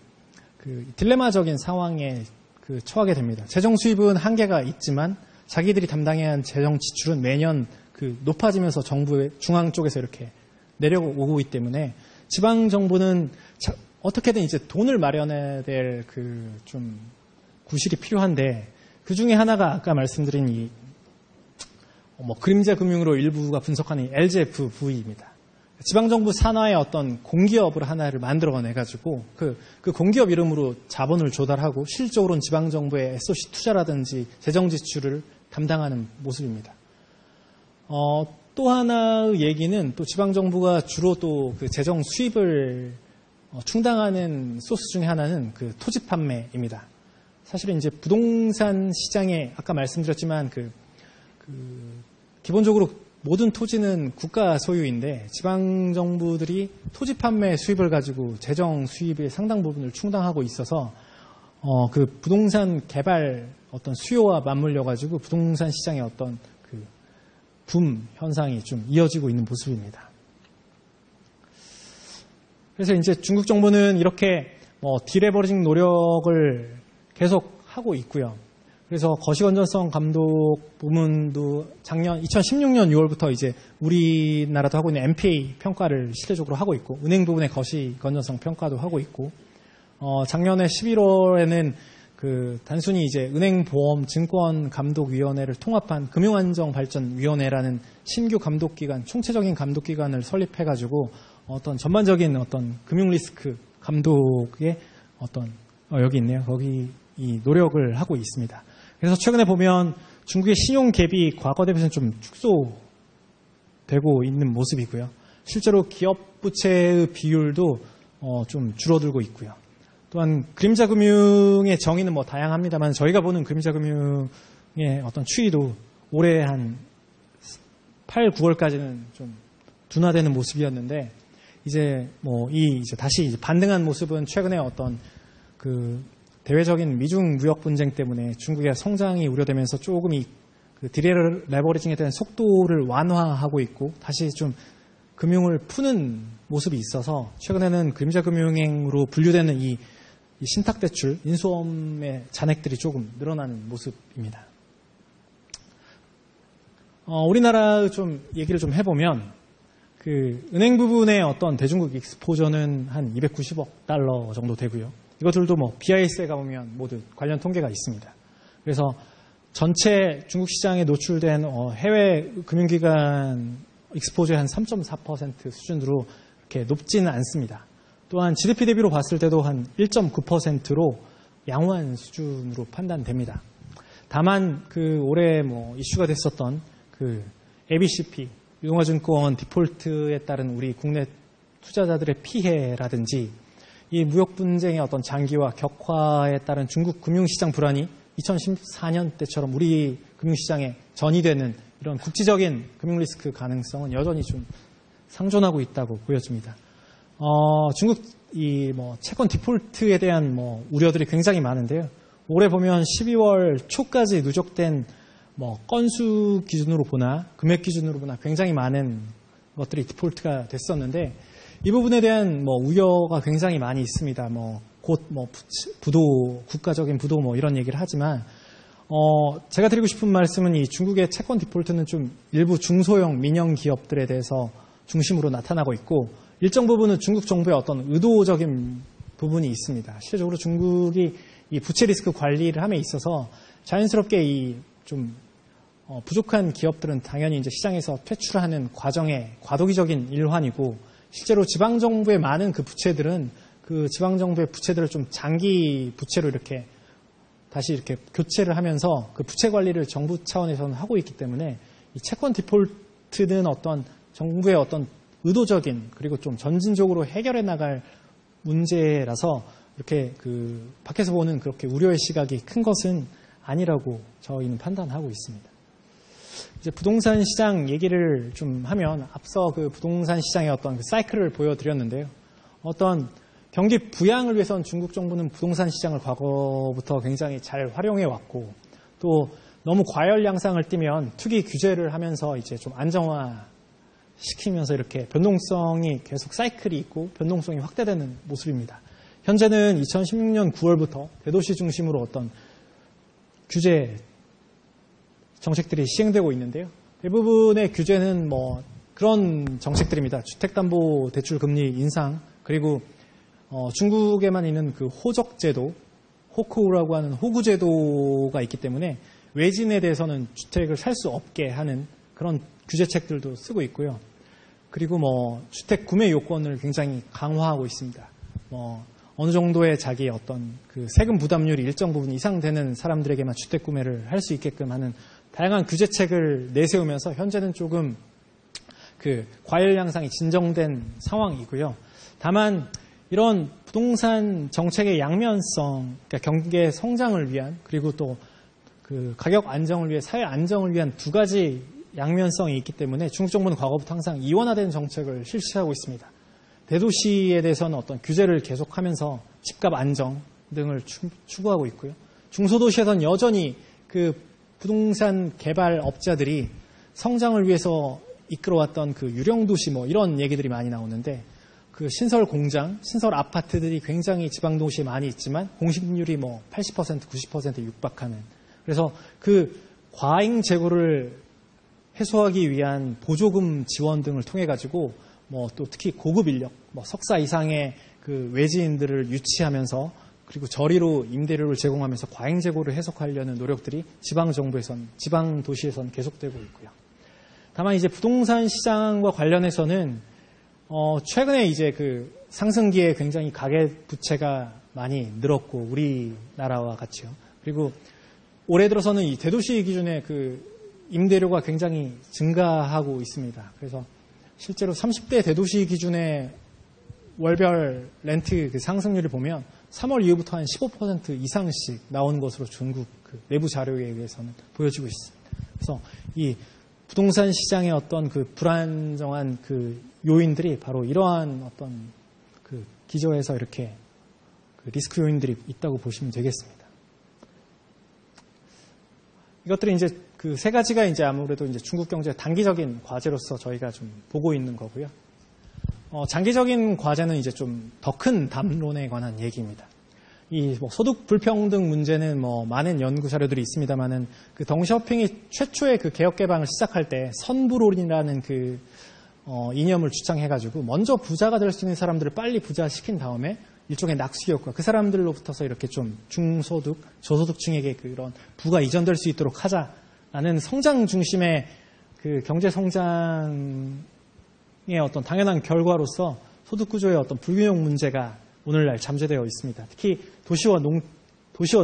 딜레마적인 상황에 그 처하게 됩니다. 재정 수입은 한계가 있지만 자기들이 담당해야 하는 재정 지출은 매년 그 높아지면서 정부의 중앙 쪽에서 이렇게 내려오고 있기 때문에 지방 정부는 어떻게든 이제 돈을 마련해야 될 그 좀 구실이 필요한데 그 중에 하나가 아까 말씀드린 이 뭐 그림자 금융으로 일부가 분석하는 LGFV입니다. 지방정부 산하의 어떤 공기업을 하나를 만들어내가지고 그 공기업 이름으로 자본을 조달하고 실질적으로는 지방정부의 SOC 투자라든지 재정 지출을 담당하는 모습입니다. 또 하나의 얘기는 또 지방정부가 주로 또 그 재정 수입을 충당하는 소스 중에 하나는 그 토지 판매입니다. 사실은 이제 부동산 시장에 아까 말씀드렸지만 기본적으로 모든 토지는 국가 소유인데 지방 정부들이 토지 판매 수입을 가지고 재정 수입의 상당 부분을 충당하고 있어서 그 부동산 개발 어떤 수요와 맞물려 가지고 부동산 시장의 어떤 그 붐 현상이 좀 이어지고 있는 모습입니다. 그래서 이제 중국 정부는 이렇게 뭐 디레버리징 노력을 계속 하고 있고요. 그래서 거시건전성 감독 부문도 작년 2016년 6월부터 이제 우리나라도 하고 있는 MPA 평가를 실제적으로 하고 있고 은행 부분의 거시건전성 평가도 하고 있고 작년에 11월에는 그 단순히 이제 은행보험증권감독위원회를 통합한 금융안정발전위원회라는 신규 감독기관, 총체적인 감독기관을 설립해가지고 어떤 전반적인 어떤 금융리스크 감독의 어떤 여기 있네요. 거기 이 노력을 하고 있습니다. 그래서 최근에 보면 중국의 신용 갭이 과거 대비해서 좀 축소되고 있는 모습이고요. 실제로 기업 부채의 비율도 좀 줄어들고 있고요. 또한 그림자 금융의 정의는 뭐 다양합니다만 저희가 보는 그림자 금융의 어떤 추이도 올해 한 8, 9월까지는 좀 둔화되는 모습이었는데 이제 뭐 이제 다시 반등한 모습은 최근에 어떤 그 대외적인 미중 무역 분쟁 때문에 중국의 성장이 우려되면서 조금 그 디레버리징에 대한 속도를 완화하고 있고 다시 좀 금융을 푸는 모습이 있어서 최근에는 그림자 금융행으로 분류되는 이 신탁대출, 인수업의 잔액들이 조금 늘어나는 모습입니다. 우리나라 좀 얘기를 좀 해보면 그 은행 부분의 어떤 대중국 익스포저는 한 290억 달러 정도 되고요. 이것들도 뭐 BIS에 가보면 모두 관련 통계가 있습니다. 그래서 전체 중국 시장에 노출된 해외 금융기관 익스포저의 한 3.4% 수준으로 이렇게 높지는 않습니다. 또한 GDP 대비로 봤을 때도 한 1.9%로 양호한 수준으로 판단됩니다. 다만 그 올해 뭐 이슈가 됐었던 그 ABCP 유동화증권 디폴트에 따른 우리 국내 투자자들의 피해라든지 이 무역 분쟁의 어떤 장기화 격화에 따른 중국 금융시장 불안이 2014년 때처럼 우리 금융시장에 전이되는 이런 국지적인 금융 리스크 가능성은 여전히 좀 상존하고 있다고 보여집니다. 중국 이 뭐 채권 디폴트에 대한 뭐 우려들이 굉장히 많은데요. 올해 보면 12월 초까지 누적된 뭐 건수 기준으로 보나 금액 기준으로 보나 굉장히 많은 것들이 디폴트가 됐었는데 이 부분에 대한 뭐 우려가 굉장히 많이 있습니다. 뭐 곧 뭐 부도 국가적인 부도 뭐 이런 얘기를 하지만 제가 드리고 싶은 말씀은 이 중국의 채권 디폴트는 좀 일부 중소형 민영 기업들에 대해서 중심으로 나타나고 있고 일정 부분은 중국 정부의 어떤 의도적인 부분이 있습니다. 실제적으로 중국이 이 부채 리스크 관리를 함에 있어서 자연스럽게 이 좀 부족한 기업들은 당연히 이제 시장에서 퇴출하는 과정의 과도기적인 일환이고 실제로 지방 정부의 많은 그 부채들은 그 지방 정부의 부채들을 좀 장기 부채로 이렇게 다시 이렇게 교체를 하면서 그 부채 관리를 정부 차원에서는 하고 있기 때문에 이 채권 디폴트는 어떤 정부의 어떤 의도적인 그리고 좀 점진적으로 해결해 나갈 문제라서 이렇게 그 밖에서 보는 그렇게 우려의 시각이 큰 것은 아니라고 저희는 판단하고 있습니다. 이제 부동산 시장 얘기를 좀 하면 앞서 그 부동산 시장의 어떤 그 사이클을 보여드렸는데요. 어떤 경기 부양을 위해서는 중국 정부는 부동산 시장을 과거부터 굉장히 잘 활용해 왔고 또 너무 과열 양상을 띠면 투기 규제를 하면서 이제 좀 안정화 시키면서 이렇게 변동성이 계속 사이클이 있고 변동성이 확대되는 모습입니다. 현재는 2016년 9월부터 대도시 중심으로 어떤 규제 정책들이 시행되고 있는데요. 대부분의 규제는 뭐 그런 정책들입니다. 주택담보대출 금리 인상 그리고 중국에만 있는 그 호적제도, 호크우라고 하는 호구제도가 있기 때문에 외진에 대해서는 주택을 살 수 없게 하는 그런 규제책들도 쓰고 있고요. 그리고 뭐 주택 구매 요건을 굉장히 강화하고 있습니다. 뭐 어느 정도의 자기의 어떤 그 세금 부담률이 일정 부분 이상 되는 사람들에게만 주택 구매를 할 수 있게끔 하는 다양한 규제책을 내세우면서 현재는 조금 그 과열 양상이 진정된 상황이고요. 다만 이런 부동산 정책의 양면성, 그러니까 경제 성장을 위한 그리고 또 그 가격 안정을 위해 사회 안정을 위한 두 가지 양면성이 있기 때문에 중국 정부는 과거부터 항상 이원화된 정책을 실시하고 있습니다. 대도시에 대해서는 어떤 규제를 계속하면서 집값 안정 등을 추구하고 있고요. 중소도시에서는 여전히 그 부동산 개발 업자들이 성장을 위해서 이끌어왔던 그 유령도시 뭐 이런 얘기들이 많이 나오는데 그 신설 공장, 신설 아파트들이 굉장히 지방 도시에 많이 있지만 공실률이 뭐 80%, 90%에 육박하는 그래서 그 과잉 재고를 해소하기 위한 보조금 지원 등을 통해 가지고 뭐 또 특히 고급 인력, 뭐 석사 이상의 그 외지인들을 유치하면서 그리고 저리로 임대료를 제공하면서 과잉 재고를 해소하려는 노력들이 지방 정부에선, 지방 도시에선 계속되고 있고요. 다만 이제 부동산 시장과 관련해서는 최근에 이제 그 상승기에 굉장히 가계 부채가 많이 늘었고 우리나라와 같이요. 그리고 올해 들어서는 이 대도시 기준의 그 임대료가 굉장히 증가하고 있습니다. 그래서 실제로 30대 대도시 기준의 월별 렌트 그 상승률을 보면 3월 이후부터 한 15% 이상씩 나온 것으로 중국 그 내부 자료에 의해서는 보여지고 있습니다. 그래서 이 부동산 시장의 어떤 그 불안정한 그 요인들이 바로 이러한 어떤 그 기저에서 이렇게 그 리스크 요인들이 있다고 보시면 되겠습니다. 이것들이 이제 그 세 가지가 이제 아무래도 이제 중국 경제의 단기적인 과제로서 저희가 좀 보고 있는 거고요. 장기적인 과제는 이제 좀 더 큰 담론에 관한 얘기입니다. 이 뭐 소득 불평등 문제는 뭐 많은 연구 자료들이 있습니다만은 그 덩샤오핑이 최초의 그 개혁 개방을 시작할 때 선불론이라는 그 이념을 주창해가지고 먼저 부자가 될 수 있는 사람들을 빨리 부자시킨 다음에 일종의 낙수 효과, 그 사람들로부터서 이렇게 좀 중소득, 저소득층에게 그런 부가 이전될 수 있도록 하자라는 성장 중심의 그 경제 성장의 어떤 당연한 결과로서 소득 구조의 어떤 불균형 문제가 오늘날 잠재되어 있습니다. 특히 도시와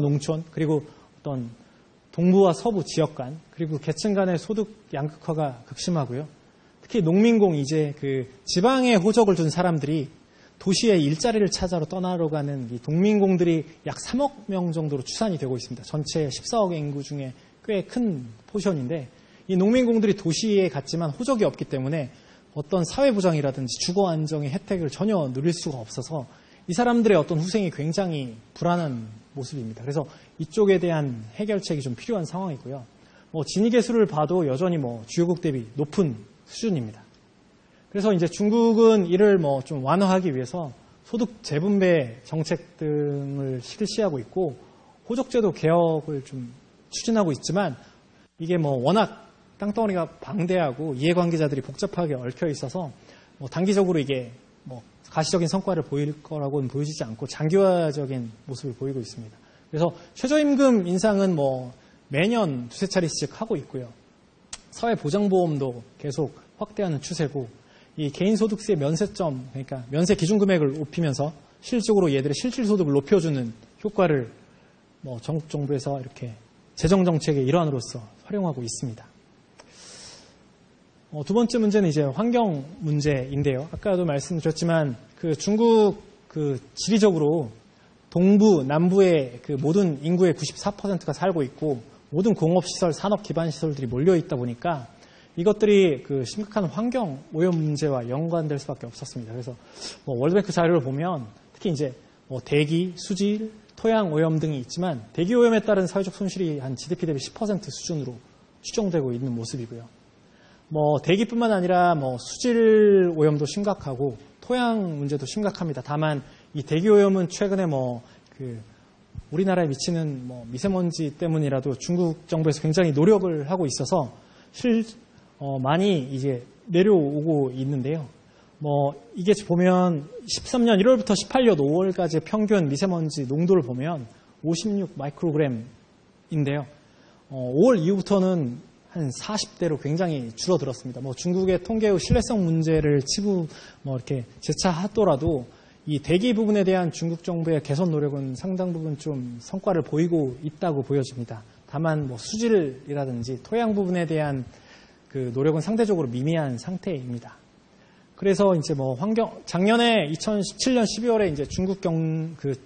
농촌 그리고 어떤 동부와 서부 지역 간 그리고 계층 간의 소득 양극화가 극심하고요. 특히 농민공 이제 그 지방에 호적을 둔 사람들이 도시에 일자리를 찾아러 떠나러 가는 이 동민공들이 약 3억 명 정도로 추산이 되고 있습니다. 전체 14억 인구 중에 꽤 큰 포션인데 이 농민공들이 도시에 갔지만 호적이 없기 때문에 어떤 사회보장이라든지 주거 안정의 혜택을 전혀 누릴 수가 없어서 이 사람들의 어떤 후생이 굉장히 불안한 모습입니다. 그래서 이쪽에 대한 해결책이 좀 필요한 상황이고요. 진위계수를 봐도 여전히 주요국 대비 높은 수준입니다. 그래서 이제 중국은 이를 좀 완화하기 위해서 소득 재분배 정책 등을 실시하고 있고 호적제도 개혁을 좀 추진하고 있지만 이게 워낙 땅덩어리가 방대하고 이해관계자들이 복잡하게 얽혀 있어서 단기적으로 이게 가시적인 성과를 보일 거라고는 보여지지 않고 장기화적인 모습을 보이고 있습니다. 그래서 최저임금 인상은 매년 두세 차례씩 하고 있고요. 사회보장보험도 계속 확대하는 추세고 이 개인소득세 면세점, 그러니까 면세 기준금액을 높이면서 실질적으로 얘들의 실질소득을 높여주는 효과를 전국 정부에서 이렇게 재정정책의 일환으로서 활용하고 있습니다. 두 번째 문제는 이제 환경 문제인데요. 아까도 말씀드렸지만 그 중국 지리적으로 동부, 남부의 그 모든 인구의 94%가 살고 있고 모든 공업시설, 산업 기반시설들이 몰려 있다 보니까 이것들이 그 심각한 환경 오염 문제와 연관될 수밖에 없었습니다. 그래서 월드뱅크 자료를 보면 특히 이제 대기, 수질, 토양 오염 등이 있지만 대기 오염에 따른 사회적 손실이 한 GDP 대비 10% 수준으로 추정되고 있는 모습이고요. 대기뿐만 아니라 수질 오염도 심각하고 토양 문제도 심각합니다. 다만 이 대기 오염은 최근에 우리나라에 미치는 미세먼지 때문이라도 중국 정부에서 굉장히 노력을 하고 있어서 많이 이제 내려오고 있는데요. 이게 보면 13년 1월부터 18년 5월까지의 평균 미세먼지 농도를 보면 56 마이크로그램인데요. 5월 이후부터는 한 40대로 굉장히 줄어들었습니다. 중국의 통계의 신뢰성 문제를 이렇게 재차하더라도 이 대기 부분에 대한 중국 정부의 개선 노력은 상당 부분 좀 성과를 보이고 있다고 보여집니다. 다만 수질이라든지 토양 부분에 대한 그 노력은 상대적으로 미미한 상태입니다. 그래서 이제 작년에 2017년 12월에 이제 중국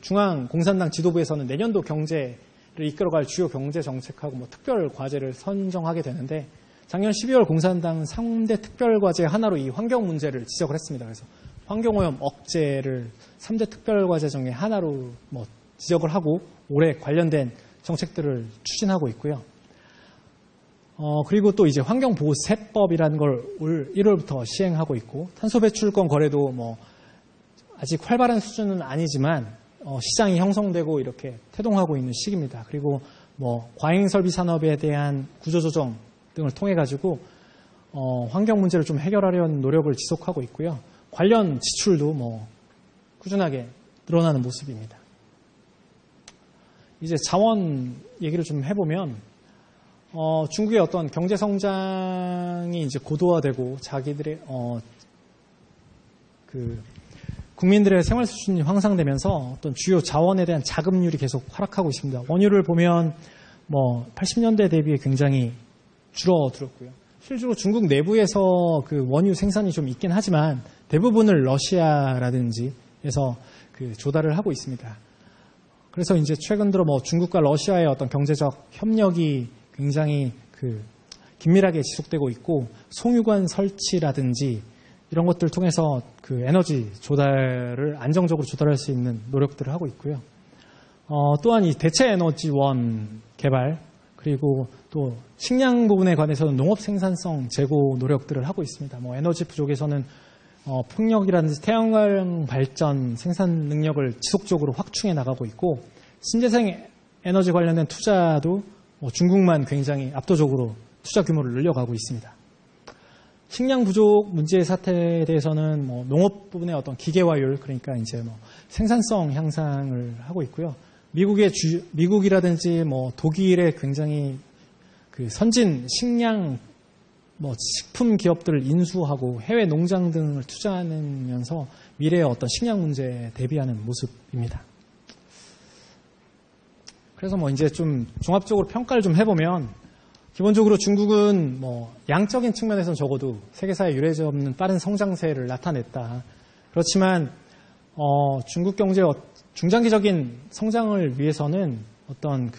중앙공산당 지도부에서는 내년도 경제를 이끌어갈 주요 경제 정책하고 특별 과제를 선정하게 되는데 작년 12월 공산당은 3대 특별 과제 하나로 이 환경 문제를 지적을 했습니다. 그래서 환경오염 억제를 3대 특별 과제 중에 하나로 지적을 하고 올해 관련된 정책들을 추진하고 있고요. 그리고 또 이제 환경보호세법이라는 걸 올 1월부터 시행하고 있고 탄소 배출권 거래도 아직 활발한 수준은 아니지만 시장이 형성되고 이렇게 태동하고 있는 시기입니다. 그리고 과잉설비 산업에 대한 구조조정 등을 통해 가지고 환경 문제를 좀 해결하려는 노력을 지속하고 있고요. 관련 지출도 꾸준하게 늘어나는 모습입니다. 이제 자원 얘기를 좀 해보면 중국의 어떤 경제 성장이 이제 고도화되고 자기들의 국민들의 생활 수준이 향상되면서 어떤 주요 자원에 대한 자금률이 계속 하락하고 있습니다. 원유를 보면 80년대 대비에 굉장히 줄어들었고요. 실제로 중국 내부에서 그 원유 생산이 좀 있긴 하지만 대부분을 러시아라든지에서 조달을 하고 있습니다. 그래서 이제 최근 들어 중국과 러시아의 어떤 경제적 협력이 굉장히 긴밀하게 지속되고 있고 송유관 설치라든지 이런 것들을 통해서 에너지 조달을 안정적으로 조달할 수 있는 노력들을 하고 있고요. 또한 이 대체 에너지원 개발 그리고 또 식량 부분에 관해서는 농업 생산성 제고 노력들을 하고 있습니다. 에너지 부족에서는 풍력이라든지 태양광 발전 생산 능력을 지속적으로 확충해 나가고 있고 신재생 에너지 관련된 투자도 중국만 굉장히 압도적으로 투자 규모를 늘려가고 있습니다. 식량 부족 문제 사태에 대해서는 농업 부분의 어떤 기계화율 그러니까 이제 생산성 향상을 하고 있고요. 미국이라든지 독일의 굉장히 선진 식량 식품 기업들을 인수하고 해외 농장 등을 투자하면서 미래의 어떤 식량 문제에 대비하는 모습입니다. 그래서 뭐 이제 좀 종합적으로 평가를 좀 해보면 기본적으로 중국은 뭐 양적인 측면에서는 적어도 세계사에 유례지 없는 빠른 성장세를 나타냈다. 그렇지만 중국 경제의 중장기적인 성장을 위해서는 어떤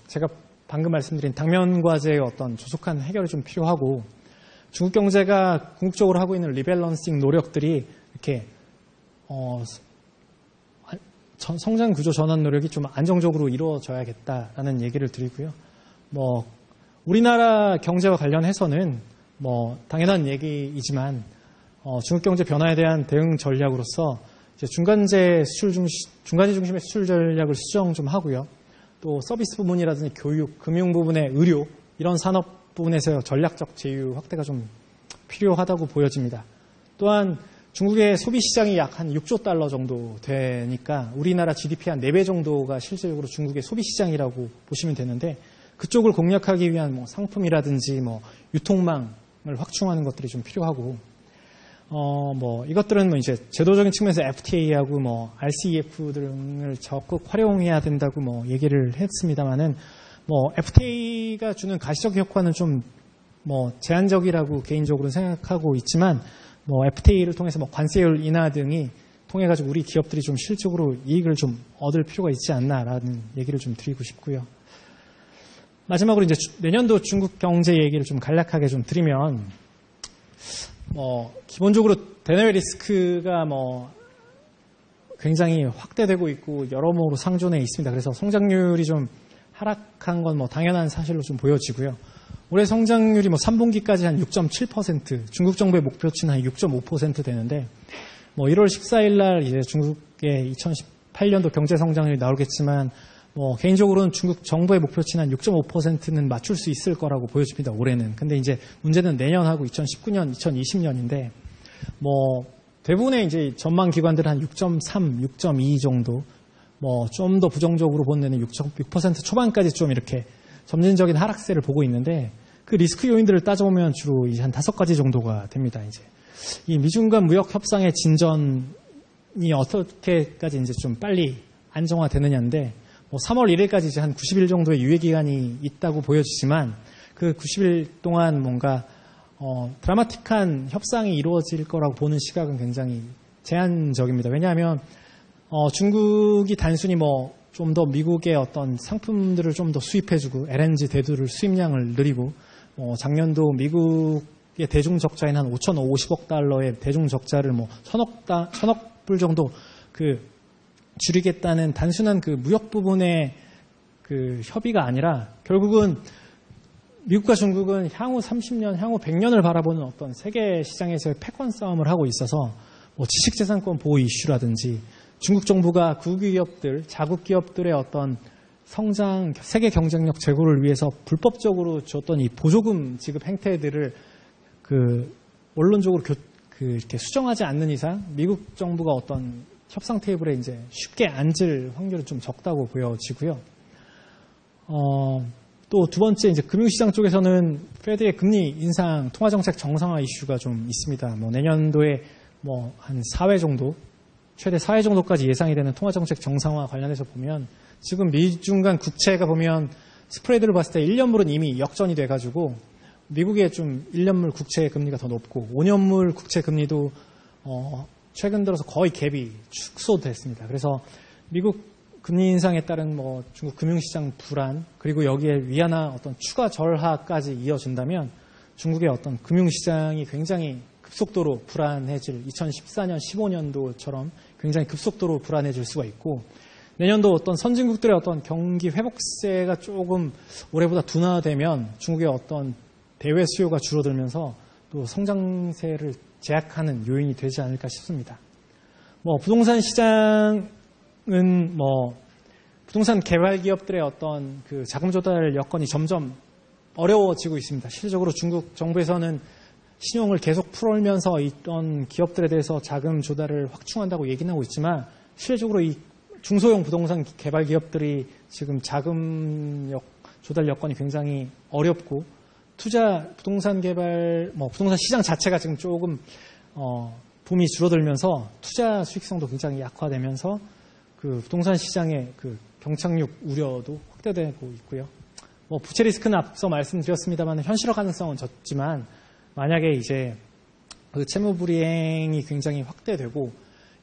제가 방금 말씀드린 당면 과제의 어떤 조속한 해결이 좀 필요하고 중국 경제가 궁극적으로 하고 있는 리밸런싱 노력들이 이렇게 성장 구조 전환 노력이 좀 안정적으로 이루어져야겠다라는 얘기를 드리고요. 뭐 우리나라 경제와 관련해서는 뭐 당연한 얘기이지만 중국 경제 변화에 대한 대응 전략으로서 이제 중간재 중심의 수출 전략을 수정 좀 하고요. 또 서비스 부분이라든지 교육, 금융 부분의 의료 이런 산업 부분에서 전략적 제휴 확대가 좀 필요하다고 보여집니다. 또한 중국의 소비 시장이 약 한 6조 달러 정도 되니까 우리나라 GDP 한 4배 정도가 실질적으로 중국의 소비 시장이라고 보시면 되는데 그쪽을 공략하기 위한 뭐 상품이라든지 뭐 유통망을 확충하는 것들이 좀 필요하고 뭐 이것들은 뭐 이제 제도적인 측면에서 FTA하고 뭐 RCEP 등을 적극 활용해야 된다고 뭐 얘기를 했습니다만은 뭐 FTA가 주는 가시적 효과는 좀 뭐 제한적이라고 개인적으로 생각하고 있지만 뭐 FTA를 통해서 뭐 관세율 인하 등이 통해 가지고 우리 기업들이 좀 실질적으로 이익을 좀 얻을 필요가 있지 않나라는 얘기를 좀 드리고 싶고요. 마지막으로 이제 내년도 중국 경제 얘기를 좀 간략하게 좀 드리면 뭐 기본적으로 대내외 리스크가 뭐 굉장히 확대되고 있고 여러모로 상존해 있습니다. 그래서 성장률이 좀 하락한 건 뭐 당연한 사실로 좀 보여지고요. 올해 성장률이 뭐 3분기까지 한 6.7%, 중국 정부의 목표치는 한 6.5% 되는데 뭐 1월 14일 날 이제 중국의 2018년도 경제 성장률이 나오겠지만 뭐 개인적으로는 중국 정부의 목표치는 한 6.5%는 맞출 수 있을 거라고 보여집니다. 올해는. 근데 이제 문제는 내년하고 2019년, 2020년인데 뭐 대부분의 이제 전망 기관들은 한 6.3, 6.2 정도 뭐 좀 더 부정적으로 본 데는 6% 초반까지 좀 이렇게 점진적인 하락세를 보고 있는데 그 리스크 요인들을 따져보면 주로 이제 한 5가지 정도가 됩니다. 이제 이 미중 간 무역 협상의 진전이 어떻게까지 이제 좀 빨리 안정화되느냐인데 뭐 3월 1일까지 이제 한 90일 정도의 유예 기간이 있다고 보여지지만 그 90일 동안 뭔가 드라마틱한 협상이 이루어질 거라고 보는 시각은 굉장히 제한적입니다. 왜냐하면 중국이 단순히 뭐 좀 더 미국의 어떤 상품들을 좀 더 수입해주고 LNG 대두를 수입량을 늘리고 작년도 미국의 대중 적자인 한 5,050억 달러의 대중 적자를 뭐 천억 불 정도 줄이겠다는 단순한 그 무역 부분의 그 협의가 아니라 결국은 미국과 중국은 향후 30년, 향후 100년을 바라보는 어떤 세계 시장에서의 패권 싸움을 하고 있어서 뭐 지식재산권 보호 이슈라든지 중국 정부가 국유기업들, 자국 기업들의 어떤 성장, 세계 경쟁력 제고를 위해서 불법적으로 줬던 이 보조금 지급 행태들을 원론적으로 이렇게 수정하지 않는 이상 미국 정부가 어떤 협상 테이블에 이제 쉽게 앉을 확률은 좀 적다고 보여지고요. 또 두 번째 이제 금융시장 쪽에서는 페드의 금리 인상, 통화정책 정상화 이슈가 좀 있습니다. 뭐 내년도에 뭐 한 4회 정도, 최대 4회 정도까지 예상이 되는 통화정책 정상화 관련해서 보면 지금 미중 간 국채가 보면 스프레드를 봤을 때 1년물은 이미 역전이 돼가지고 미국의 좀 1년물 국채 금리가 더 높고 5년물 국채 금리도 최근 들어서 거의 갭이 축소됐습니다. 그래서 미국 금리 인상에 따른 뭐 중국 금융시장 불안 그리고 여기에 위안화 어떤 추가 절하까지 이어진다면 중국의 어떤 금융시장이 굉장히 급속도로 불안해질 2014년, 15년도처럼 굉장히 급속도로 불안해질 수가 있고 내년도 어떤 선진국들의 어떤 경기 회복세가 조금 올해보다 둔화되면 중국의 어떤 대외 수요가 줄어들면서 또 성장세를 제약하는 요인이 되지 않을까 싶습니다. 뭐 부동산 시장은 뭐 부동산 개발 기업들의 어떤 그 자금 조달 여건이 점점 어려워지고 있습니다. 실질적으로 중국 정부에서는 신용을 계속 풀어올면서 이런 기업들에 대해서 자금 조달을 확충한다고 얘기는 하고 있지만 실질적으로 이 중소형 부동산 개발 기업들이 지금 자금 조달 여건이 굉장히 어렵고 부동산 개발, 부동산 시장 자체가 지금 조금 붐이 줄어들면서 투자 수익성도 굉장히 약화되면서 그 부동산 시장의 그 경착륙 우려도 확대되고 있고요. 뭐 부채 리스크는 앞서 말씀드렸습니다만 현실화 가능성은 적지만 만약에 이제 그 채무 불이행이 굉장히 확대되고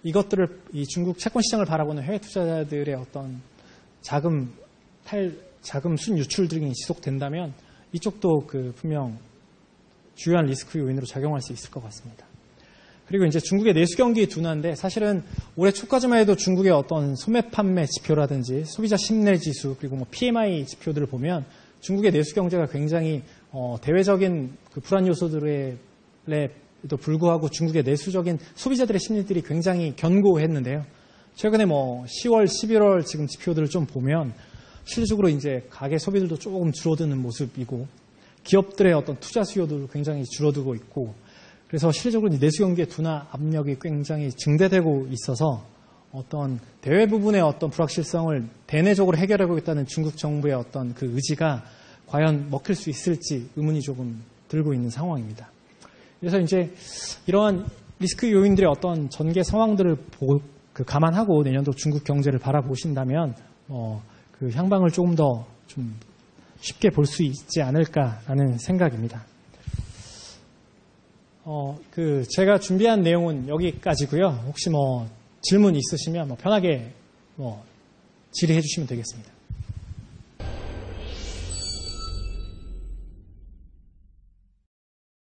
이것들을 이 중국 채권 시장을 바라보는 해외 투자자들의 어떤 자금 순 유출 등이 지속된다면 이쪽도 그 분명 주요한 리스크 요인으로 작용할 수 있을 것 같습니다. 그리고 이제 중국의 내수 경기 둔화인데 사실은 올해 초까지만 해도 중국의 어떤 소매 판매 지표라든지 소비자 심리 지수 그리고 뭐 PMI 지표들을 보면 중국의 내수 경제가 굉장히 대외적인 그 불안 요소들에도 불구하고 중국의 내수적인 소비자들의 심리들이 굉장히 견고했는데요. 최근에 뭐 10월, 11월 지금 지표들을 좀 보면 실질적으로 이제 가계 소비들도 조금 줄어드는 모습이고 기업들의 어떤 투자 수요도 굉장히 줄어들고 있고 그래서 실질적으로 내수 경기의 둔화 압력이 굉장히 증대되고 있어서 어떤 대외 부분의 어떤 불확실성을 대내적으로 해결해보겠다는 중국 정부의 어떤 그 의지가 과연 먹힐 수 있을지 의문이 조금 들고 있는 상황입니다. 그래서 이제 이러한 리스크 요인들의 어떤 전개 상황들을 감안하고 내년도 중국 경제를 바라보신다면 그 향방을 조금 더 좀 쉽게 볼 수 있지 않을까라는 생각입니다. 제가 준비한 내용은 여기까지고요. 혹시 뭐 질문 있으시면 편하게 질의해 주시면 되겠습니다.